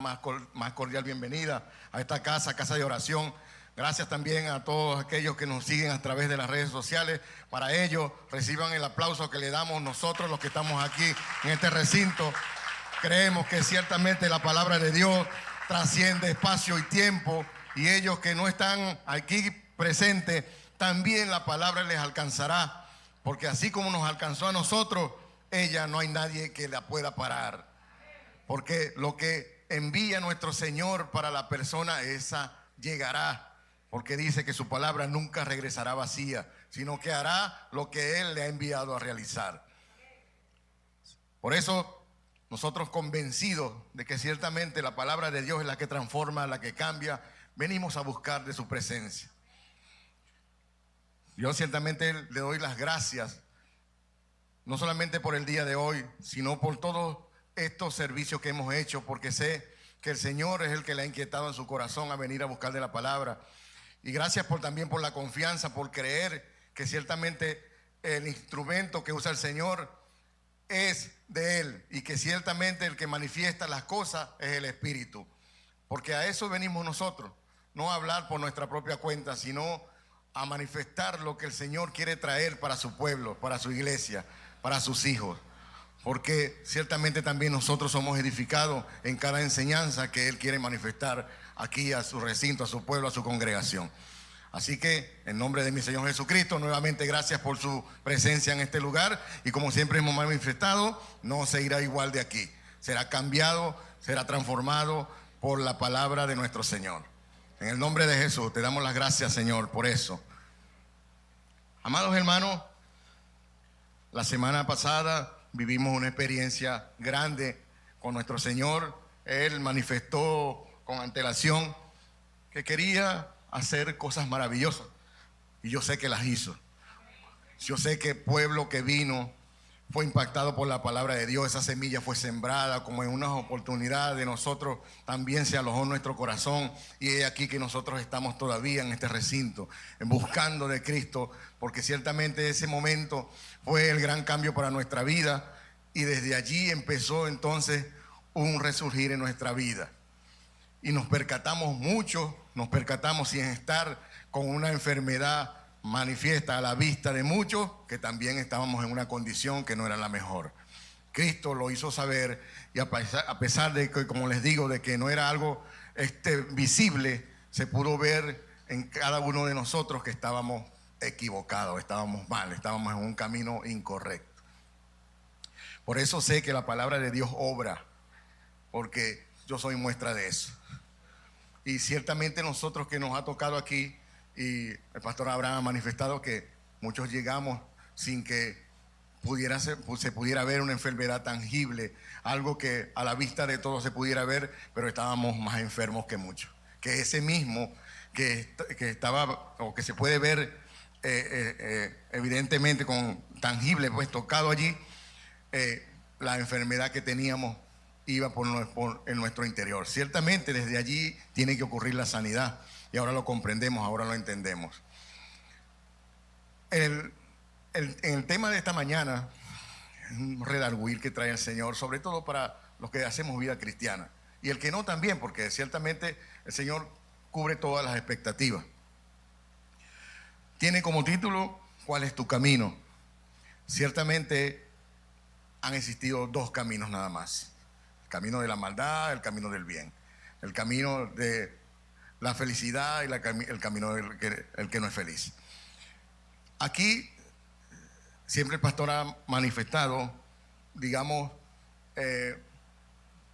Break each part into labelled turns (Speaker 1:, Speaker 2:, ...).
Speaker 1: más cordial bienvenida a esta casa de oración. Gracias también a todos aquellos que nos siguen a través de las redes sociales. Para ello, reciban el aplauso que le damos nosotros, los que estamos aquí en este recinto. Creemos que ciertamente la palabra de Dios trasciende espacio y tiempo, y ellos que no están aquí presentes, también la palabra les alcanzará, porque así como nos alcanzó a nosotros, ella no hay nadie que la pueda parar, porque lo que envía nuestro Señor para la persona, esa llegará, porque dice que su palabra nunca regresará vacía, sino que hará lo que Él le ha enviado a realizar. Por eso nosotros, convencidos de que ciertamente la palabra de Dios es la que transforma, la que cambia, venimos a buscar de su presencia. Yo ciertamente le doy las gracias, no solamente por el día de hoy, sino por todos estos servicios que hemos hecho, porque sé que el Señor es el que le ha inquietado en su corazón a venir a buscar de la palabra. Y gracias también por la confianza, por creer que ciertamente el instrumento que usa el Señor es de Él, y que ciertamente el que manifiesta las cosas es el Espíritu, porque a eso venimos nosotros, no a hablar por nuestra propia cuenta, sino a manifestar lo que el Señor quiere traer para su pueblo, para su iglesia, para sus hijos, porque ciertamente también nosotros somos edificados en cada enseñanza que Él quiere manifestar aquí a su recinto, a su pueblo, a su congregación. Así que en nombre de mi Señor Jesucristo, nuevamente gracias por su presencia en este lugar, y como siempre hemos manifestado, no se irá igual de aquí, será cambiado, será transformado por la palabra de nuestro Señor. En el nombre de Jesús te damos las gracias, Señor, por eso. Amados hermanos, la semana pasada vivimos una experiencia grande con nuestro Señor. Él manifestó con antelación que quería hacer cosas maravillosas, y yo sé que las hizo. Yo sé que el pueblo que vino fue impactado por la palabra de Dios. Esa semilla fue sembrada como en una oportunidad de nosotros, también se alojó en nuestro corazón, y es aquí que nosotros estamos todavía en este recinto, buscando de Cristo, porque ciertamente ese momento fue el gran cambio para nuestra vida, y desde allí empezó entonces un resurgir en nuestra vida. Y nos percatamos sin estar con una enfermedad manifiesta a la vista de muchos, que también estábamos en una condición que no era la mejor. Cristo lo hizo saber, y a pesar de que, como les digo, de que no era algo visible, se pudo ver en cada uno de nosotros que estábamos equivocados, estábamos mal, estábamos en un camino incorrecto. Por eso sé que la palabra de Dios obra, porque yo soy muestra de eso. Y ciertamente nosotros que nos ha tocado aquí, y el pastor Abraham ha manifestado que muchos llegamos sin que se pudiera ver una enfermedad tangible, algo que a la vista de todos se pudiera ver, pero estábamos más enfermos que muchos. Que ese mismo que estaba, o que se puede ver evidentemente con tangible, pues tocado allí, la enfermedad que teníamos iba en nuestro interior. Ciertamente desde allí tiene que ocurrir la sanidad, y ahora lo comprendemos, ahora lo entendemos. En el tema de esta mañana es un redarguir que trae el Señor, sobre todo para los que hacemos vida cristiana, y el que no también, porque ciertamente el Señor cubre todas las expectativas. Tiene como título: ¿cuál es tu camino? Ciertamente han existido dos caminos nada más: el camino de la maldad, el camino del bien, el camino de la felicidad y el camino del que no es feliz. Aquí siempre el pastor ha manifestado, digamos,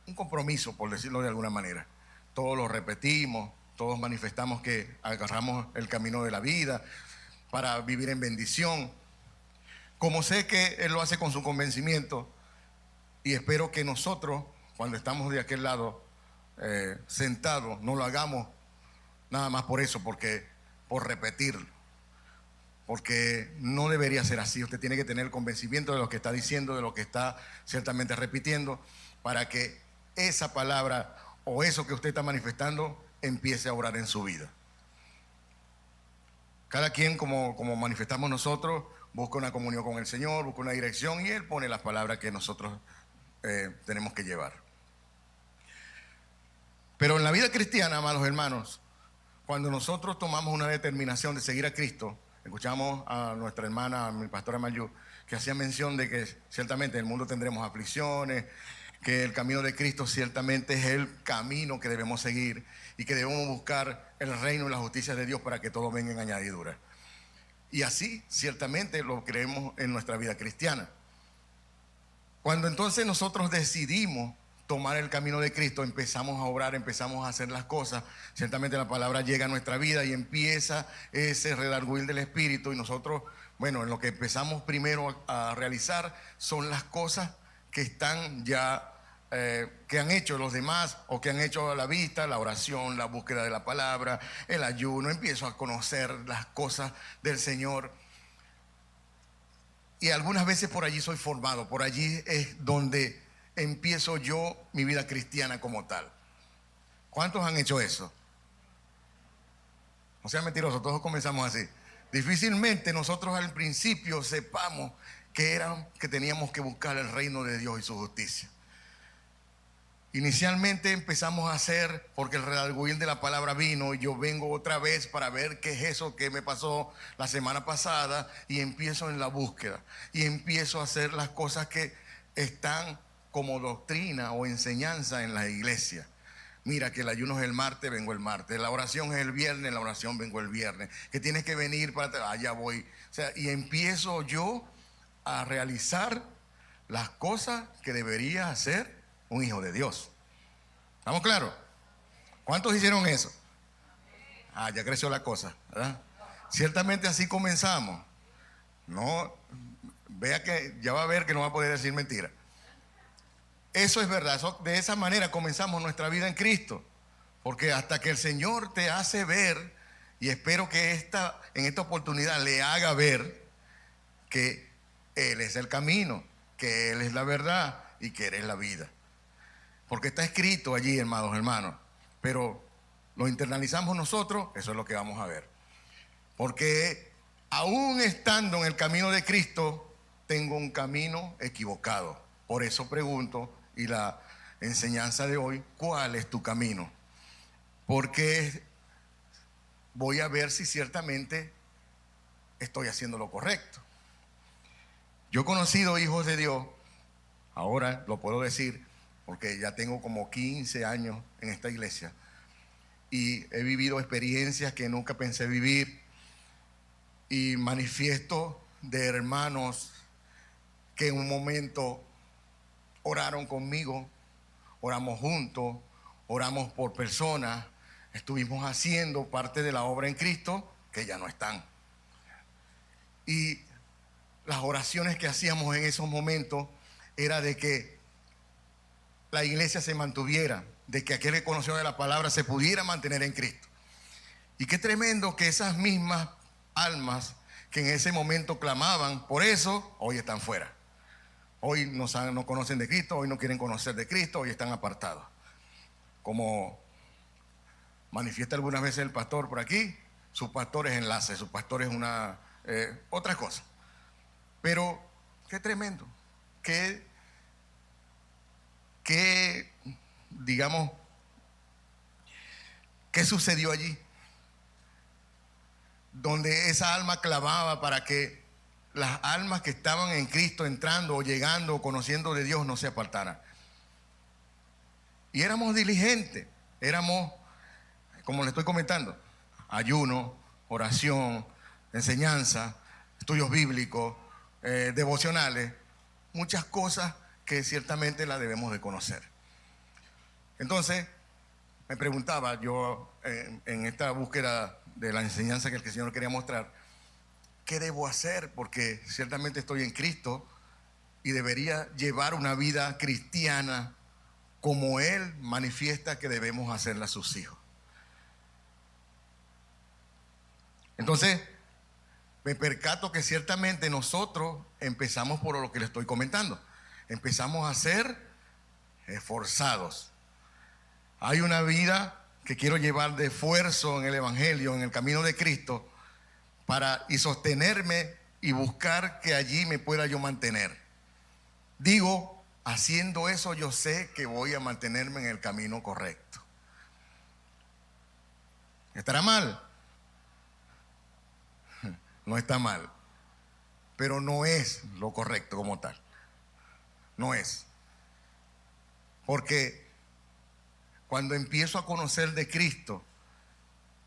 Speaker 1: un compromiso, por decirlo de alguna manera. Todos lo repetimos, todos manifestamos que agarramos el camino de la vida para vivir en bendición. Como sé que él lo hace con su convencimiento, y espero que nosotros, cuando estamos de aquel lado sentados, no lo hagamos nada más por eso, por repetirlo, porque no debería ser así. Usted tiene que tener el convencimiento de lo que está diciendo, de lo que está ciertamente repitiendo, para que esa palabra o eso que usted está manifestando empiece a obrar en su vida. Cada quien, como manifestamos nosotros, busca una comunión con el Señor, busca una dirección, y Él pone las palabras que nosotros tenemos que llevar. Pero en la vida cristiana, amados hermanos, cuando nosotros tomamos una determinación de seguir a Cristo, escuchamos a nuestra hermana, a mi pastora Mayu, que hacía mención de que ciertamente en el mundo tendremos aflicciones, que el camino de Cristo ciertamente es el camino que debemos seguir y que debemos buscar el reino y la justicia de Dios para que todo venga en añadidura. Y así ciertamente lo creemos en nuestra vida cristiana. Cuando entonces nosotros decidimos tomar el camino de Cristo, empezamos a obrar, empezamos a hacer las cosas, ciertamente la palabra llega a nuestra vida y empieza ese redarguir del Espíritu, y nosotros, bueno, en lo que empezamos primero a realizar son las cosas que están ya, que han hecho los demás o que han hecho a la vista: la oración, la búsqueda de la palabra, el ayuno. Empiezo a conocer las cosas del Señor. Y algunas veces por allí soy formado, por allí es donde empiezo yo mi vida cristiana como tal. ¿Cuántos han hecho eso? No sean mentirosos, todos comenzamos así. Difícilmente nosotros al principio sepamos que teníamos que buscar el reino de Dios y su justicia. Inicialmente empezamos a hacer porque el redarguir de la palabra vino, y yo vengo otra vez para ver qué es eso que me pasó la semana pasada, y empiezo en la búsqueda y empiezo a hacer las cosas que están como doctrina o enseñanza en la iglesia. Mira, que el ayuno es el martes, vengo el martes. La oración es el viernes, la oración vengo el viernes. Que tienes que venir para allá voy. O sea, y empiezo yo a realizar las cosas que debería hacer un hijo de Dios. ¿Estamos claros? ¿Cuántos hicieron eso? Ya creció la cosa, ¿verdad? Ciertamente así comenzamos. No, vea que ya va a ver que no va a poder decir mentira. Eso es verdad. De esa manera comenzamos nuestra vida en Cristo. Porque hasta que el Señor te hace ver, y espero que en esta oportunidad le haga ver que Él es el camino, que Él es la verdad y que Él es la vida. Porque está escrito allí, hermanos, pero lo internalizamos nosotros, eso es lo que vamos a ver. Porque aún estando en el camino de Cristo, tengo un camino equivocado. Por eso pregunto, y la enseñanza de hoy: ¿cuál es tu camino? Porque voy a ver si ciertamente estoy haciendo lo correcto. Yo he conocido hijos de Dios, ahora lo puedo decir, porque ya tengo como 15 años en esta iglesia y he vivido experiencias que nunca pensé vivir, y manifiesto de hermanos que en un momento oraron conmigo, oramos juntos, oramos por personas, estuvimos haciendo parte de la obra en Cristo que ya no están. Y las oraciones que hacíamos en esos momentos era de que la iglesia se mantuviera, de que aquel que conoció de la palabra se pudiera mantener en Cristo. Y qué tremendo que esas mismas almas que en ese momento clamaban por eso, hoy están fuera. Hoy no conocen de Cristo, hoy no quieren conocer de Cristo, hoy están apartados. Como manifiesta algunas veces el pastor por aquí, su pastor es enlace, su pastor es otra cosa. Pero qué tremendo, digamos, ¿qué sucedió allí? Donde esa alma clamaba para que las almas que estaban en Cristo entrando o llegando o conociendo de Dios no se apartaran. Y éramos diligentes, éramos, como le estoy comentando, ayuno, oración, enseñanza, estudios bíblicos, devocionales, muchas cosas que ciertamente la debemos de conocer. Entonces, me preguntaba yo en esta búsqueda de la enseñanza que el Señor quería mostrar, ¿qué debo hacer? Porque ciertamente estoy en Cristo y debería llevar una vida cristiana como Él manifiesta que debemos hacerla a sus hijos. Entonces, me percato que ciertamente nosotros empezamos por lo que le estoy comentando. Empezamos a ser esforzados. Hay una vida que quiero llevar de esfuerzo en el Evangelio, en el camino de Cristo, y sostenerme y buscar que allí me pueda yo mantener. Digo, haciendo eso yo sé que voy a mantenerme en el camino correcto. ¿Estará mal? No está mal, pero no es lo correcto como tal. No es. Porque cuando empiezo a conocer de Cristo,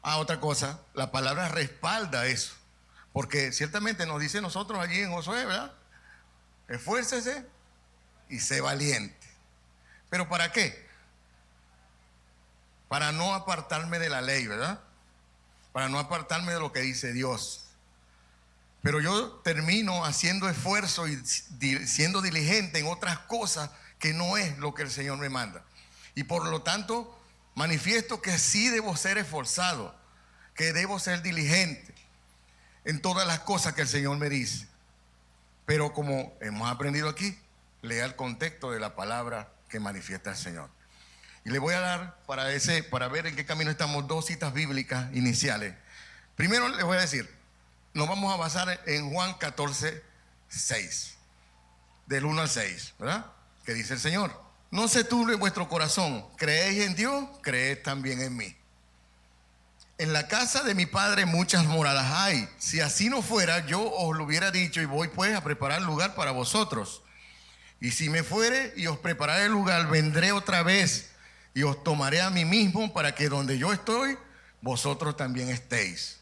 Speaker 1: otra cosa, la palabra respalda eso. Porque ciertamente nos dice nosotros allí en Josué, ¿verdad? Esfuércese y sé valiente. ¿Pero para qué? Para no apartarme de la ley, ¿verdad? Para no apartarme de lo que dice Dios. Pero yo termino haciendo esfuerzo y siendo diligente en otras cosas que no es lo que el Señor me manda. Y por lo tanto, manifiesto que sí debo ser esforzado, que debo ser diligente en todas las cosas que el Señor me dice. Pero como hemos aprendido aquí, lea el contexto de la palabra que manifiesta el Señor. Y le voy a dar para ver en qué camino estamos, 2 citas bíblicas iniciales. Primero le voy a decir, nos vamos a basar en Juan 14, 6, del 1 al 6, ¿verdad? Que dice el Señor: no se turbe vuestro corazón, creéis en Dios, creed también en mí. En la casa de mi Padre muchas moradas hay. Si así no fuera, yo os lo hubiera dicho, y voy pues a preparar lugar para vosotros. Y si me fuere y os prepararé el lugar, vendré otra vez y os tomaré a mí mismo, para que donde yo estoy, vosotros también estéis.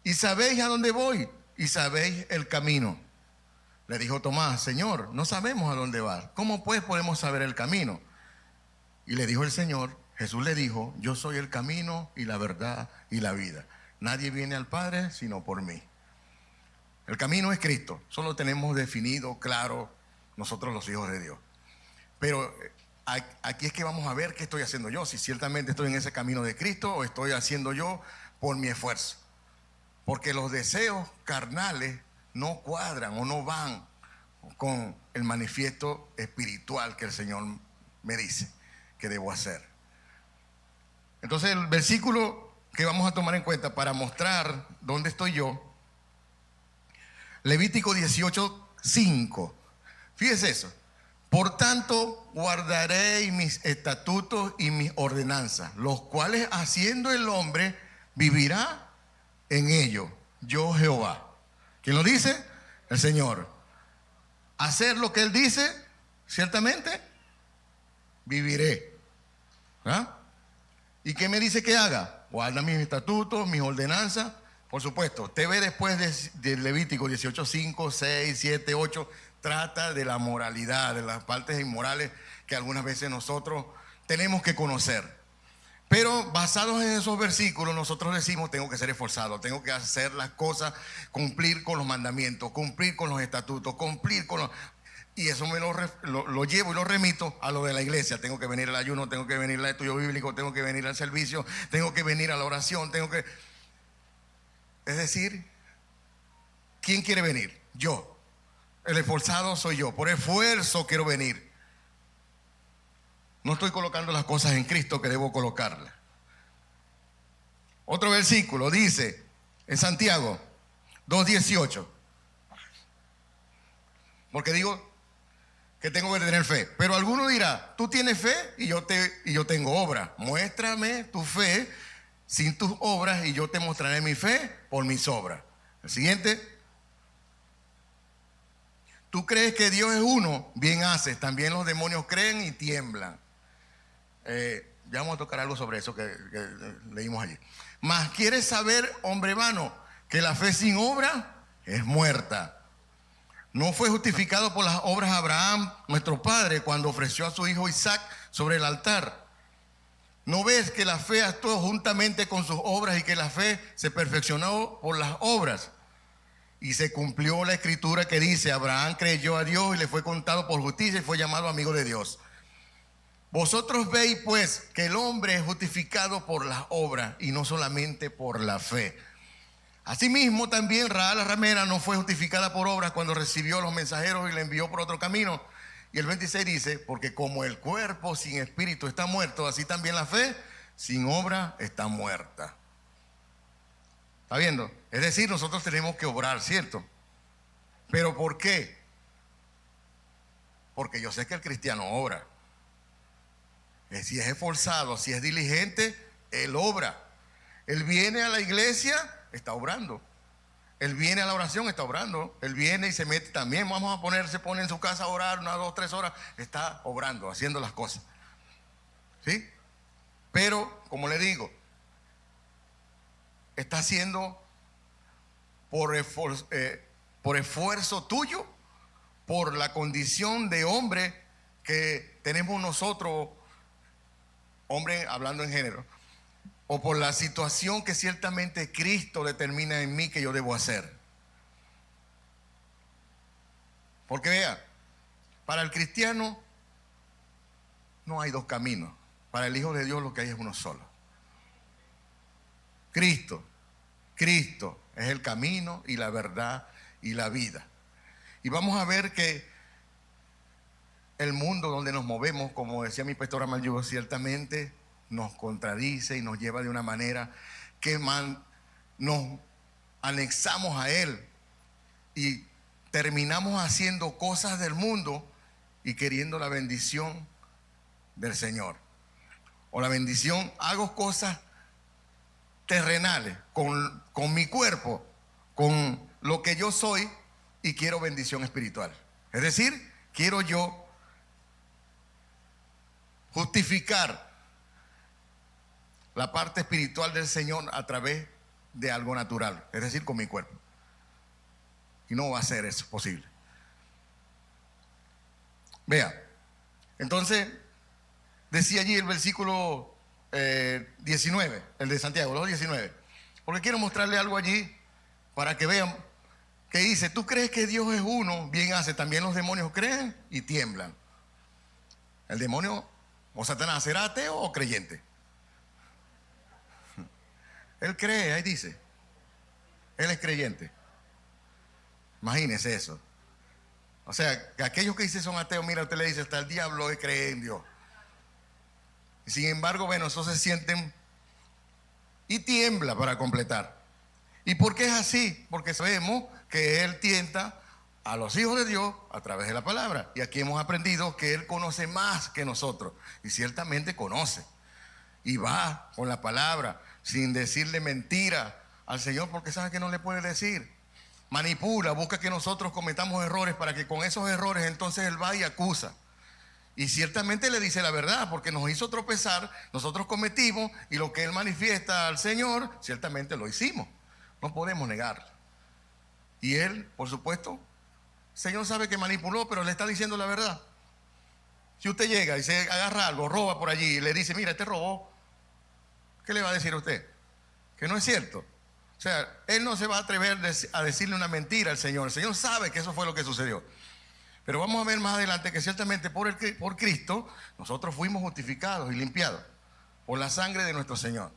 Speaker 1: Y sabéis a dónde voy, y sabéis el camino. Le dijo Tomás: Señor, no sabemos a dónde vas. ¿Cómo pues podemos saber el camino? Y le dijo el Señor, Jesús le dijo: yo soy el camino y la verdad y la vida. Nadie viene al Padre sino por mí. El camino es Cristo. Solo tenemos definido, claro, nosotros los hijos de Dios. Pero aquí es que vamos a ver qué estoy haciendo yo. Si ciertamente estoy en ese camino de Cristo o estoy haciendo yo por mi esfuerzo. Porque los deseos carnales no cuadran o no van con el manifiesto espiritual que el Señor me dice que debo hacer. Entonces el versículo que vamos a tomar en cuenta para mostrar dónde estoy yo, Levítico 18, 5. Fíjese eso. Por tanto, guardaré mis estatutos y mis ordenanzas, los cuales haciendo el hombre vivirá en ello, yo Jehová. ¿Quién lo dice? El Señor. Hacer lo que Él dice, ciertamente viviré. ¿Ah? ¿Y qué me dice que haga? Guarda mis estatutos, mis ordenanzas. Por supuesto, usted ve después de Levítico 18, 5, 6, 7, 8, trata de la moralidad, de las partes inmorales que algunas veces nosotros tenemos que conocer. Pero basados en esos versículos, nosotros decimos: tengo que ser esforzado, tengo que hacer las cosas, cumplir con los mandamientos, cumplir con los estatutos, cumplir con los... Y eso me lo llevo y lo remito a lo de la iglesia. Tengo que venir al ayuno, tengo que venir al estudio bíblico, tengo que venir al servicio, tengo que venir a la oración, Es decir, ¿quién quiere venir? Yo. El esforzado soy yo. Por esfuerzo quiero venir. No estoy colocando las cosas en Cristo que debo colocarlas. Otro versículo dice en Santiago 2:18. Porque digo que tengo que tener fe. Pero alguno dirá: tú tienes fe y yo tengo obra. Muéstrame tu fe sin tus obras y yo te mostraré mi fe por mis obras. El siguiente. Tú crees que Dios es uno, bien haces. También los demonios creen y tiemblan. Ya vamos a tocar algo sobre eso que leímos allí. Mas ¿quieres saber, hombre vano, que la fe sin obra es muerta? ¿No fue justificado por las obras Abraham, nuestro padre, cuando ofreció a su hijo Isaac sobre el altar? ¿No ves que la fe actuó juntamente con sus obras y que la fe se perfeccionó por las obras? Y se cumplió la escritura que dice: Abraham creyó a Dios y le fue contado por justicia y fue llamado amigo de Dios. Vosotros veis pues que el hombre es justificado por las obras y no solamente por la fe. Asimismo también Rahab la ramera no fue justificada por obras cuando recibió a los mensajeros y le envió por otro camino. Y el 26 dice: porque como el cuerpo sin espíritu está muerto, así también la fe sin obra está muerta. ¿Está viendo? Es decir, nosotros tenemos que obrar, ¿cierto? ¿Pero por qué? Porque yo sé que el cristiano obra. Si es esforzado, si es diligente, él obra. Él viene a la iglesia, está obrando. Él viene a la oración, está obrando. Él viene y se mete también. Se pone en su casa a orar 1, 2, 3 horas. Está obrando, haciendo las cosas. ¿Sí? Pero, como le digo, está haciendo por esfuerzo tuyo, por la condición de hombre que tenemos nosotros, hombre hablando en género, o por la situación que ciertamente Cristo determina en mí que yo debo hacer. Porque vea, para el cristiano no hay dos caminos. Para el Hijo de Dios lo que hay es uno solo. Cristo es el camino y la verdad y la vida. Y vamos a ver que el mundo donde nos movemos, como decía mi pastor Amayugo, ciertamente nos contradice y nos lleva de una manera que nos anexamos a él y terminamos haciendo cosas del mundo y queriendo la bendición del Señor. O la bendición, hago cosas terrenales con mi cuerpo, con lo que yo soy, y quiero bendición espiritual. Es decir, quiero yo justificar la parte espiritual del Señor a través de algo natural, es decir, con mi cuerpo. Y no va a ser eso posible. Vea, entonces decía allí el versículo 19, el de Santiago, los 19, porque quiero mostrarle algo allí para que vean que dice: tú crees que Dios es uno, bien hace, también los demonios creen y tiemblan. El demonio o Satanás, ¿será ateo o creyente? Él cree, ahí dice, él es creyente. Imagínese eso. O sea, que aquellos que dicen son ateos, mira, usted le dice, hasta el diablo cree en Dios. Y sin embargo, bueno, esos se sienten y tiembla para completar. ¿Y por qué es así? Porque sabemos que Él tienta a los hijos de Dios a través de la palabra. Y aquí hemos aprendido que Él conoce más que nosotros. Y ciertamente conoce. Y va con la palabra sin decirle mentira al Señor, porque sabe que no le puede decir. Manipula, busca que nosotros cometamos errores para que con esos errores entonces Él va y acusa. Y ciertamente le dice la verdad, porque nos hizo tropezar, nosotros cometimos, y lo que Él manifiesta al Señor, ciertamente lo hicimos. No podemos negarlo. Y Él, por supuesto, el Señor sabe que manipuló, pero le está diciendo la verdad. Si usted llega y se agarra algo, roba por allí y le dice, mira, este robó, ¿qué le va a decir a usted? Que no es cierto. O sea, Él no se va a atrever a decirle una mentira al Señor. El Señor sabe que eso fue lo que sucedió. Pero vamos a ver más adelante que ciertamente por Cristo nosotros fuimos justificados y limpiados por la sangre de nuestro Señor.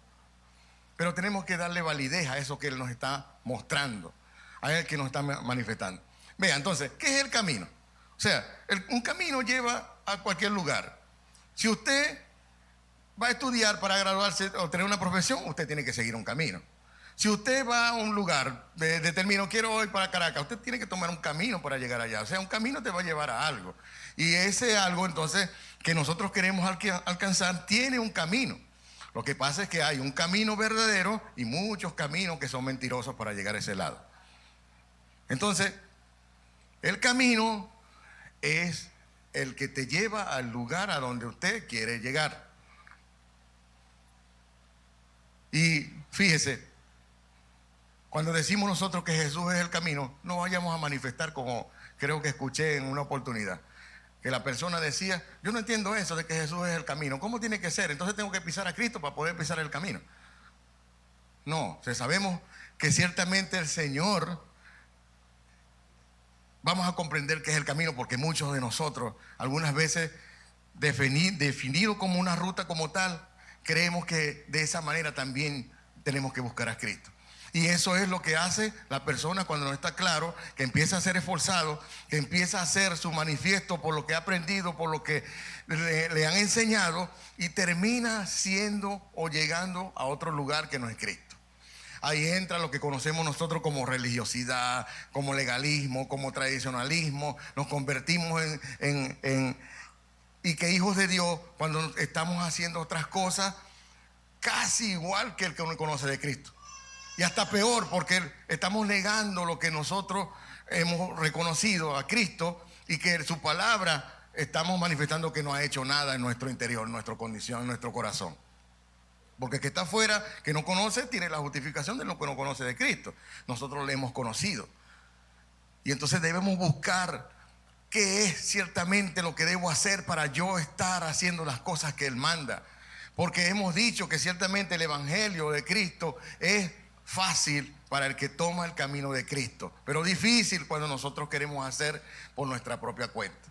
Speaker 1: Pero tenemos que darle validez a eso que Él nos está mostrando, a Él que nos está manifestando. Vea, entonces, ¿qué es el camino? O sea, un camino lleva a cualquier lugar. Si usted va a estudiar para graduarse o tener una profesión, usted tiene que seguir un camino. Si usted va a un lugar, determino, quiero ir para Caracas, usted tiene que tomar un camino para llegar allá. O sea, un camino te va a llevar a algo. Y ese algo, entonces, que nosotros queremos alcanzar, tiene un camino. Lo que pasa es que hay un camino verdadero y muchos caminos que son mentirosos para llegar a ese lado. Entonces, el camino es el que te lleva al lugar a donde usted quiere llegar. Y fíjese, cuando decimos nosotros que Jesús es el camino, no vayamos a manifestar como creo que escuché en una oportunidad, que la persona decía, yo no entiendo eso de que Jesús es el camino, ¿cómo tiene que ser? Entonces tengo que pisar a Cristo para poder pisar el camino. No, sabemos que ciertamente el Señor, vamos a comprender que es el camino, porque muchos de nosotros, algunas veces definido como una ruta como tal, creemos que de esa manera también tenemos que buscar a Cristo. Y eso es lo que hace la persona cuando no está claro, que empieza a ser esforzado, que empieza a hacer su manifiesto por lo que ha aprendido, por lo que le han enseñado, y termina siendo o llegando a otro lugar que no es Cristo. Ahí entra lo que conocemos nosotros como religiosidad, como legalismo, como tradicionalismo. Nos convertimos y que hijos de Dios, cuando estamos haciendo otras cosas, casi igual que el que uno conoce de Cristo. Y hasta peor, porque estamos negando lo que nosotros hemos reconocido a Cristo y que su palabra estamos manifestando que no ha hecho nada en nuestro interior, en nuestra condición, en nuestro corazón. Porque el que está afuera, que no conoce, tiene la justificación de lo que no conoce de Cristo. Nosotros le hemos conocido. Y entonces debemos buscar qué es ciertamente lo que debo hacer para yo estar haciendo las cosas que Él manda. Porque hemos dicho que ciertamente el evangelio de Cristo es fácil para el que toma el camino de Cristo, pero difícil cuando nosotros queremos hacer por nuestra propia cuenta.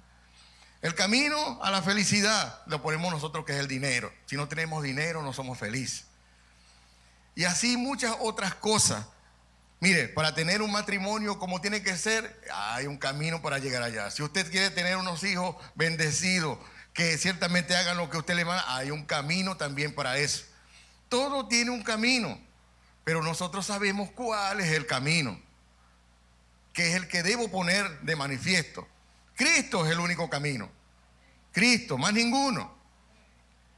Speaker 1: El camino a la felicidad lo ponemos nosotros, que es el dinero. Si no tenemos dinero no somos felices. Y así muchas otras cosas. Mire, para tener un matrimonio como tiene que ser, hay un camino para llegar allá. Si usted quiere tener unos hijos bendecidos, que ciertamente hagan lo que usted le manda, hay un camino también para eso. Todo tiene un camino, pero nosotros sabemos cuál es el camino, que es el que debo poner de manifiesto. Cristo es el único camino. Cristo, más ninguno.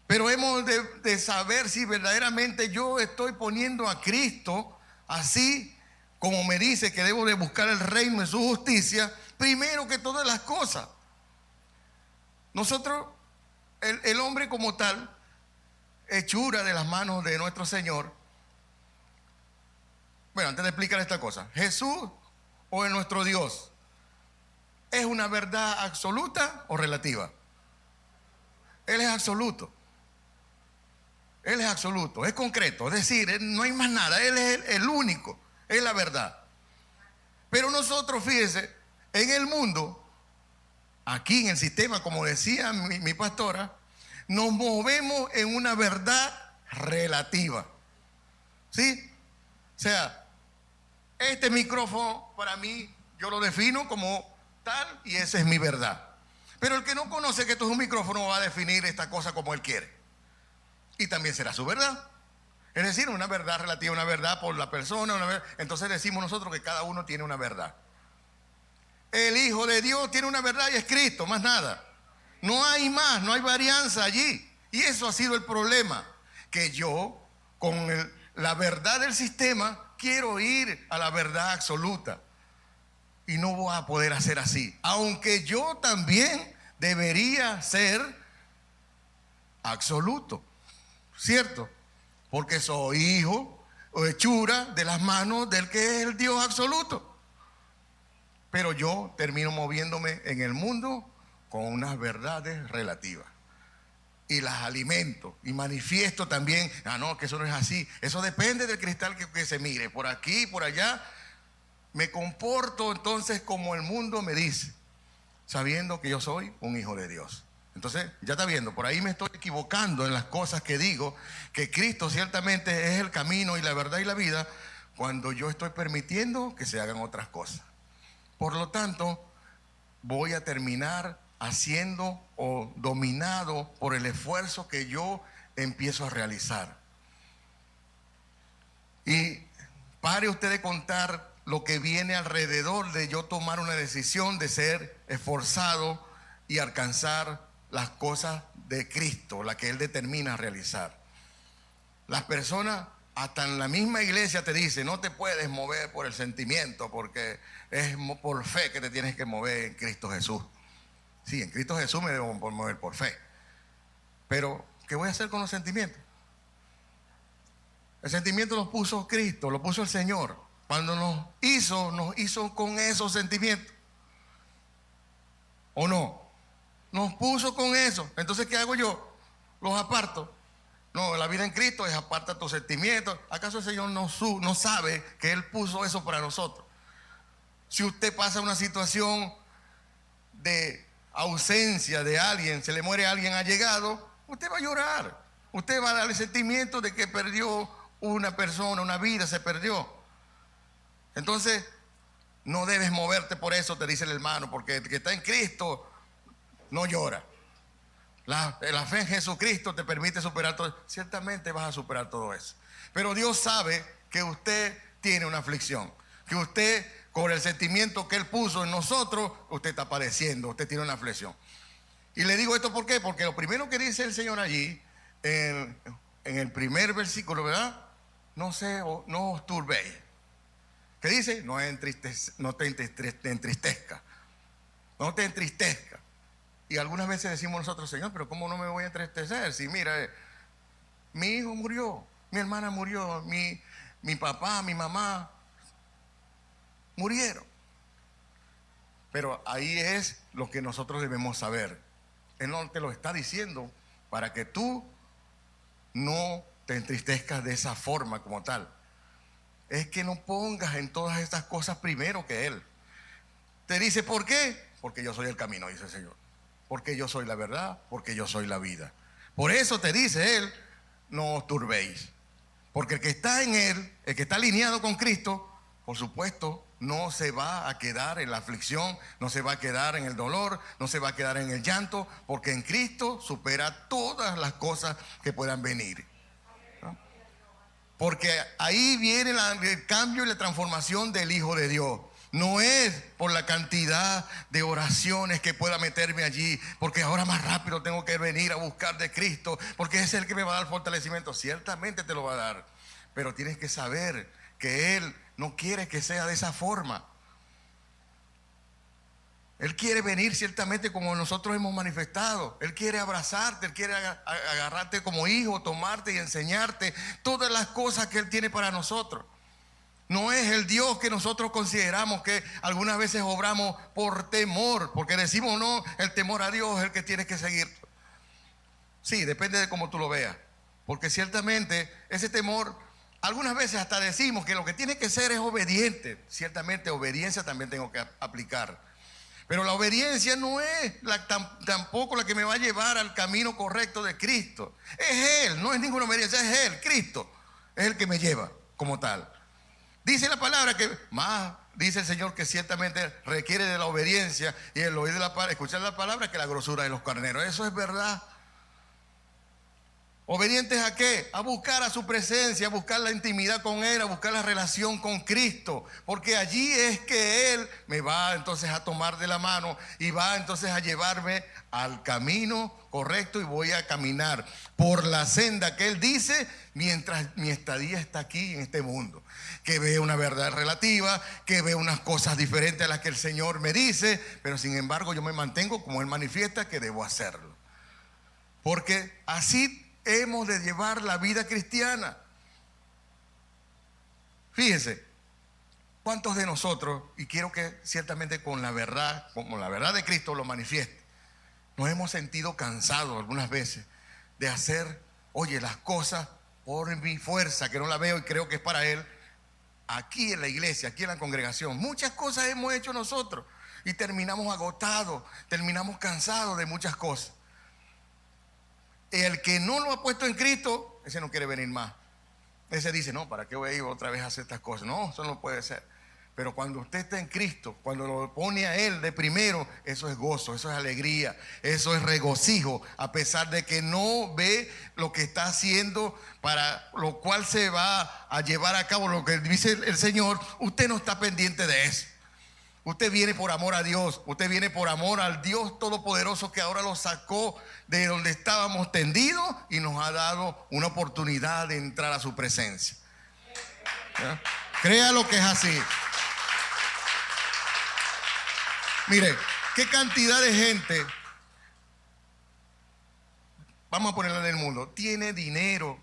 Speaker 1: Pero hemos de saber si verdaderamente yo estoy poniendo a Cristo así como me dice que debo de buscar el reino y su justicia primero que todas las cosas. Nosotros, el hombre como tal, hechura de las manos de nuestro Señor. Bueno, antes de explicar esta cosa, Jesús o es nuestro Dios, ¿es una verdad absoluta o relativa? Él es absoluto. Él es absoluto, es concreto, es decir, no hay más nada. Él es el único, es la verdad. Pero nosotros, fíjense, en el mundo, aquí en el sistema, como decía mi pastora, nos movemos en una verdad relativa. ¿Sí? O sea, este micrófono para mí, yo lo defino como tal y esa es mi verdad. Pero el que no conoce que esto es un micrófono va a definir esta cosa como él quiere. Y también será su verdad. Es decir, una verdad relativa, una verdad por la persona. Entonces decimos nosotros que cada uno tiene una verdad. El Hijo de Dios tiene una verdad y es Cristo, más nada. No hay más, no hay varianza allí. Y eso ha sido el problema. Que yo, con la verdad del sistema, quiero ir a la verdad absoluta. Y no voy a poder hacer así. Aunque yo también debería ser absoluto. ¿Cierto? Porque soy hijo o hechura de las manos del que es el Dios absoluto. Pero yo termino moviéndome en el mundo con unas verdades relativas. Y las alimento y manifiesto también. No, que eso no es así. Eso depende del cristal que se mire. Por aquí, por allá. Me comporto entonces como el mundo me dice, sabiendo que yo soy un hijo de Dios. Entonces, ya está viendo, por ahí me estoy equivocando en las cosas que digo, que Cristo ciertamente es el camino y la verdad y la vida, cuando yo estoy permitiendo que se hagan otras cosas. Por lo tanto, voy a terminar haciendo o dominado por el esfuerzo que yo empiezo a realizar. Y pare usted de contar lo que viene alrededor de yo tomar una decisión de ser esforzado y alcanzar las cosas de Cristo, la que Él determina realizar. Las personas, hasta en la misma iglesia te dicen, no te puedes mover por el sentimiento, porque es por fe que te tienes que mover en Cristo Jesús. Sí, en Cristo Jesús me debo mover por fe. Pero, ¿qué voy a hacer con los sentimientos? El sentimiento lo puso Cristo, lo puso el Señor. Cuando nos hizo con esos sentimientos. ¿O no? Nos puso con eso. Entonces, ¿qué hago yo? Los aparto. No, la vida en Cristo es aparta tus sentimientos. ¿Acaso el Señor no sabe que Él puso eso para nosotros? Si usted pasa una situación de ausencia de alguien, se le muere alguien allegado, usted va a llorar. Usted va a dar el sentimiento de que perdió una persona, una vida, se perdió. Entonces, no debes moverte por eso, te dice el hermano, porque el que está en Cristo no llora. La fe en Jesucristo te permite superar todo. Ciertamente vas a superar todo eso. Pero Dios sabe que usted tiene una aflicción, que usted, con el sentimiento que Él puso en nosotros, usted está padeciendo, usted tiene una aflicción. Y le digo esto, ¿por qué? Porque lo primero que dice el Señor allí, en en el primer versículo, ¿verdad? No os turbéis. ¿Qué dice? No te entristezca. No te entristezca. Y algunas veces decimos nosotros, Señor, pero ¿cómo no me voy a entristecer? Si mira, mi hijo murió, mi hermana murió, mi papá, mi mamá murieron. Pero ahí es lo que nosotros debemos saber. Él no te lo está diciendo para que tú no te entristezcas de esa forma como tal. Es que no pongas en todas estas cosas primero que Él. Te dice, ¿por qué? Porque yo soy el camino, dice el Señor. Porque yo soy la verdad, porque yo soy la vida. Por eso te dice Él, no os turbéis. Porque el que está en Él, el que está alineado con Cristo, por supuesto, no se va a quedar en la aflicción, no se va a quedar en el dolor, no se va a quedar en el llanto, porque en Cristo supera todas las cosas que puedan venir. ¿No? Porque ahí viene el cambio y la transformación del Hijo de Dios. No es por la cantidad de oraciones que pueda meterme allí, porque ahora más rápido tengo que venir a buscar de Cristo, porque es el que me va a dar fortalecimiento. Ciertamente te lo va a dar, pero tienes que saber que Él no quiere que sea de esa forma. Él quiere venir ciertamente como nosotros hemos manifestado. Él quiere abrazarte, Él quiere agarrarte como hijo, tomarte y enseñarte todas las cosas que Él tiene para nosotros. No es el Dios que nosotros consideramos, que algunas veces obramos por temor, porque decimos no, el temor a Dios es el que tienes que seguir. Sí, depende de cómo tú lo veas, porque ciertamente ese temor, algunas veces hasta decimos que lo que tiene que ser es obediente. Ciertamente obediencia también tengo que aplicar, pero la obediencia no es tampoco la que me va a llevar al camino correcto de Cristo. Es Él, no es ninguna obediencia, es Él, Cristo es el que me lleva como tal. Dice la palabra que más, dice el Señor, que ciertamente requiere de la obediencia y el oír de la palabra, escuchar la palabra, que la grosura de los carneros. Eso es verdad. ¿Obedientes a qué? A buscar a su presencia, a buscar la intimidad con Él, a buscar la relación con Cristo. Porque allí es que Él me va entonces a tomar de la mano y va entonces a llevarme al camino correcto, y voy a caminar por la senda que Él dice mientras mi estadía está aquí en este mundo. Que ve una verdad relativa, que ve unas cosas diferentes a las que el Señor me dice, pero sin embargo yo me mantengo como Él manifiesta que debo hacerlo. Porque así hemos de llevar la vida cristiana. Fíjense, ¿cuántos de nosotros, y quiero que ciertamente con la verdad, como la verdad de Cristo lo manifieste, nos hemos sentido cansados algunas veces de hacer, oye, las cosas por mi fuerza, que no la veo y creo que es para Él, aquí en la iglesia, aquí en la congregación? Muchas cosas hemos hecho nosotros y terminamos agotados, terminamos cansados de muchas cosas. El que no lo ha puesto en Cristo, ese no quiere venir más. Ese dice, no, ¿para qué voy a ir otra vez a hacer estas cosas? No, eso no puede ser. Pero cuando usted está en Cristo, cuando lo pone a Él de primero, eso es gozo, eso es alegría, eso es regocijo, a pesar de que no ve lo que está haciendo, para lo cual se va a llevar a cabo lo que dice el Señor. Usted no está pendiente de eso. Usted viene por amor a Dios, usted viene por amor al Dios Todopoderoso, que ahora lo sacó de donde estábamos tendidos y nos ha dado una oportunidad de entrar a su presencia. ¿Ya? Créalo que es así. Mire, qué cantidad de gente, vamos a ponerla en el mundo, tiene dinero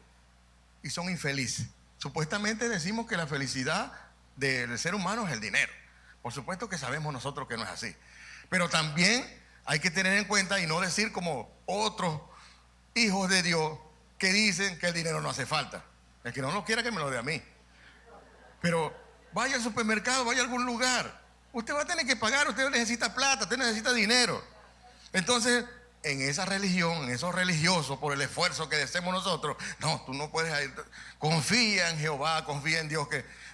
Speaker 1: y son infelices. Supuestamente decimos que la felicidad del ser humano es el dinero. Por supuesto que sabemos nosotros que no es así, pero también hay que tener en cuenta y no decir como otros hijos de Dios que dicen que el dinero no hace falta. El que no lo quiera, que me lo dé a mí. Pero vaya al supermercado, vaya a algún lugar, usted va a tener que pagar, usted necesita plata, usted necesita dinero. Entonces, en esa religión, en esos religiosos, por el esfuerzo que hacemos nosotros, no, tú no puedes ir. Confía en Jehová, confía en Dios.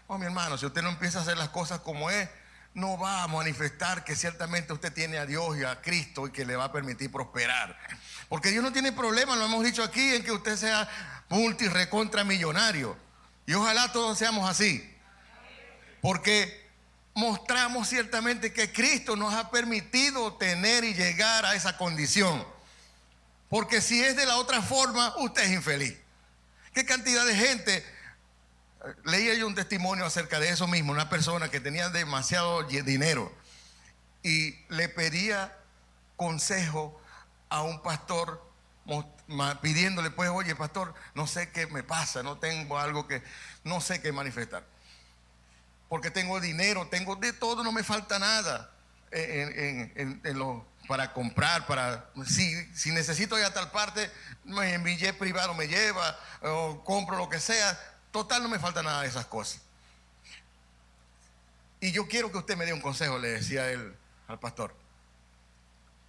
Speaker 1: Oh, mi hermano, si usted no empieza a hacer las cosas como es, no va a manifestar que ciertamente usted tiene a Dios y a Cristo y que le va a permitir prosperar. Porque Dios no tiene problema, lo hemos dicho aquí, en que usted sea multi recontra millonario. Y ojalá todos seamos así. Porque mostramos ciertamente que Cristo nos ha permitido tener y llegar a esa condición. Porque si es de la otra forma, usted es infeliz. ¿Qué cantidad de gente? Leía yo un testimonio acerca de eso mismo, una persona que tenía demasiado dinero y le pedía consejo a un pastor pidiéndole, pues, oye, pastor, no sé qué me pasa, no tengo algo que, no sé qué manifestar. Porque tengo dinero, tengo de todo, no me falta nada para comprar, si necesito ir a tal parte, en mi jet privado me lleva, o compro lo que sea, total no me falta nada de esas cosas. Y yo quiero que usted me dé un consejo, le decía él al pastor.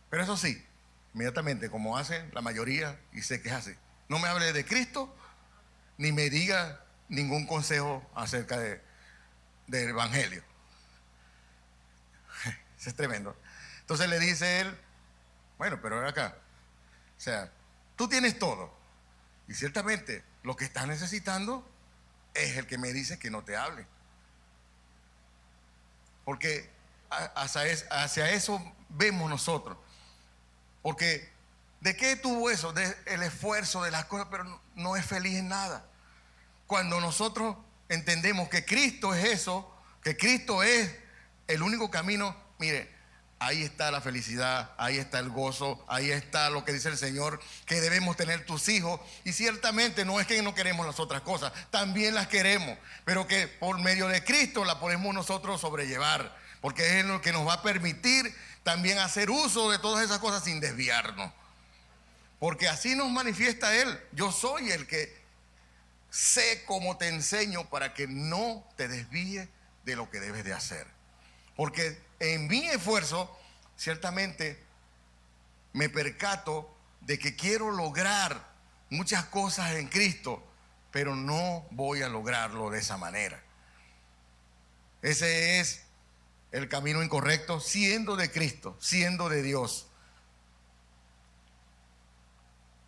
Speaker 1: Pero eso sí, inmediatamente, como hacen la mayoría, y sé que es así, no me hable de Cristo, ni me diga ningún consejo acerca del Evangelio. Eso es tremendo. Entonces le dice él, bueno, pero ven acá, o sea, tú tienes todo, y ciertamente lo que estás necesitando es el que me dice que no te hable. Porque hacia eso vemos nosotros. Porque ¿de qué tuvo eso? El esfuerzo de las cosas, pero no es feliz en nada. Cuando nosotros entendemos que Cristo es eso, que Cristo es el único camino, mire, ahí está la felicidad, ahí está el gozo, ahí está lo que dice el Señor, que debemos tener tus hijos. Y ciertamente no es que no queremos las otras cosas, también las queremos, pero que por medio de Cristo la podemos nosotros sobrellevar, porque es lo que nos va a permitir también hacer uso de todas esas cosas sin desviarnos. Porque así nos manifiesta Él. Yo soy el que sé cómo te enseño para que no te desvíes de lo que debes de hacer. Porque en mi esfuerzo, ciertamente me percato de que quiero lograr muchas cosas en Cristo, pero no voy a lograrlo de esa manera. Ese es el camino incorrecto, siendo de Cristo, siendo de Dios.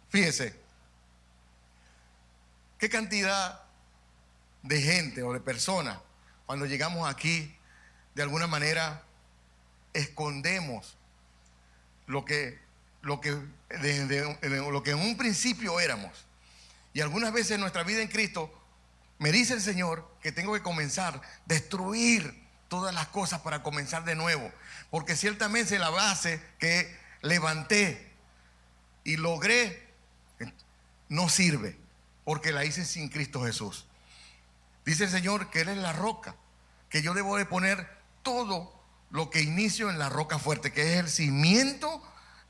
Speaker 1: Fíjese, qué cantidad de gente o de personas, cuando llegamos aquí, de alguna manera escondemos lo que en un principio éramos. Y algunas veces en nuestra vida en Cristo, me dice el Señor que tengo que comenzar a destruir todas las cosas para comenzar de nuevo, porque ciertamente la base que levanté y logré no sirve, porque la hice sin Cristo Jesús. Dice el Señor que Él es la roca, que yo debo de poner todo lo que inicio en la roca fuerte, que es el cimiento,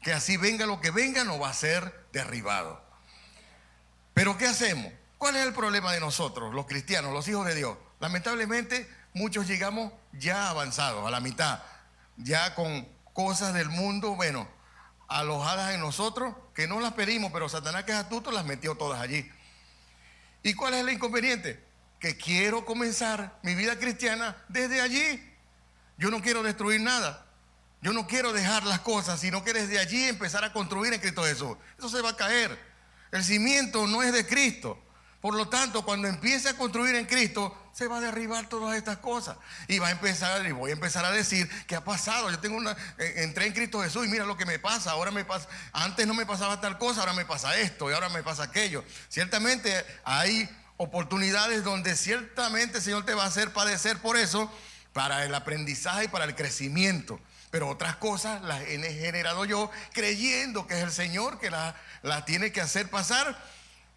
Speaker 1: que así venga lo que venga, no va a ser derribado. Pero ¿qué hacemos? ¿Cuál es el problema de nosotros, los cristianos, los hijos de Dios? Lamentablemente muchos llegamos ya avanzados, a la mitad, ya con cosas del mundo, bueno, alojadas en nosotros, que no las pedimos, pero Satanás, que es astuto, las metió todas allí. ¿Y cuál es el inconveniente? Que quiero comenzar mi vida cristiana desde allí. Yo no quiero destruir nada, yo no quiero dejar las cosas, sino que desde allí empezar a construir en Cristo Jesús. Eso se va a caer. El cimiento no es de Cristo. Por lo tanto, cuando empiece a construir en Cristo, se va a derribar todas estas cosas. Y voy a empezar a decir, ¿qué ha pasado? Yo entré en Cristo Jesús y mira lo que me pasa. Ahora me pasa, antes no me pasaba tal cosa, ahora me pasa esto y ahora me pasa aquello. Ciertamente hay oportunidades donde ciertamente el Señor te va a hacer padecer por eso, para el aprendizaje y para el crecimiento. Pero otras cosas las he generado yo creyendo que es el Señor que las tiene que hacer pasar,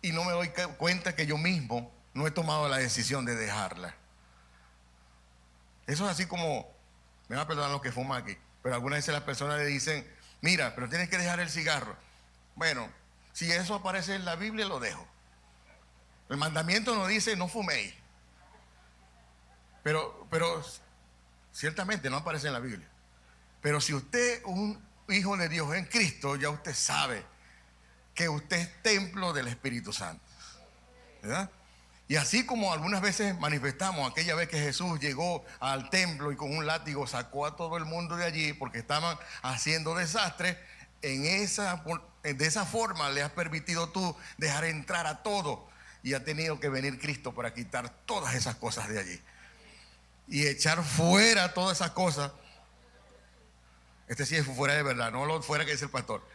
Speaker 1: y no me doy cuenta que yo mismo no he tomado la decisión de dejarla. Eso es así como, me van a perdonar los que fuman aquí, pero algunas veces las personas le dicen, mira, pero tienes que dejar el cigarro. Bueno, si eso aparece en la Biblia, lo dejo. El mandamiento nos dice, no fuméis. Pero ciertamente no aparece en la Biblia. Pero si usted es un hijo de Dios en Cristo, ya usted sabe que usted es templo del Espíritu Santo, ¿verdad? Y así como algunas veces manifestamos aquella vez que Jesús llegó al templo y con un látigo sacó a todo el mundo de allí porque estaban haciendo desastre, de esa forma le has permitido tú dejar entrar a todo, y ha tenido que venir Cristo para quitar todas esas cosas de allí y echar fuera todas esas cosas. Este sí es fuera de verdad, no lo fuera que dice el pastor.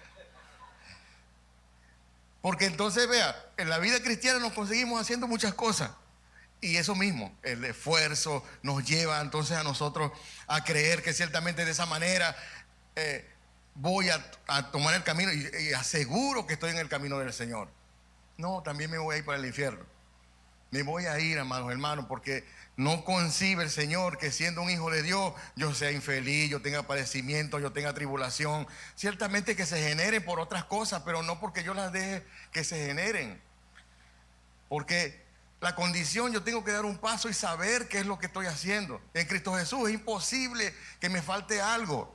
Speaker 1: Porque entonces, vea, en la vida cristiana nos conseguimos haciendo muchas cosas. Y eso mismo, el esfuerzo nos lleva entonces a nosotros a creer que ciertamente de esa manera voy a tomar el camino y aseguro que estoy en el camino del Señor. No, también me voy a ir para el infierno. Me voy a ir, amados hermanos, porque no concibe el Señor que siendo un hijo de Dios yo sea infeliz, yo tenga padecimiento, yo tenga tribulación. Ciertamente que se generen por otras cosas, pero no porque yo las deje que se generen. Porque la condición, yo tengo que dar un paso y saber qué es lo que estoy haciendo. En Cristo Jesús es imposible que me falte algo.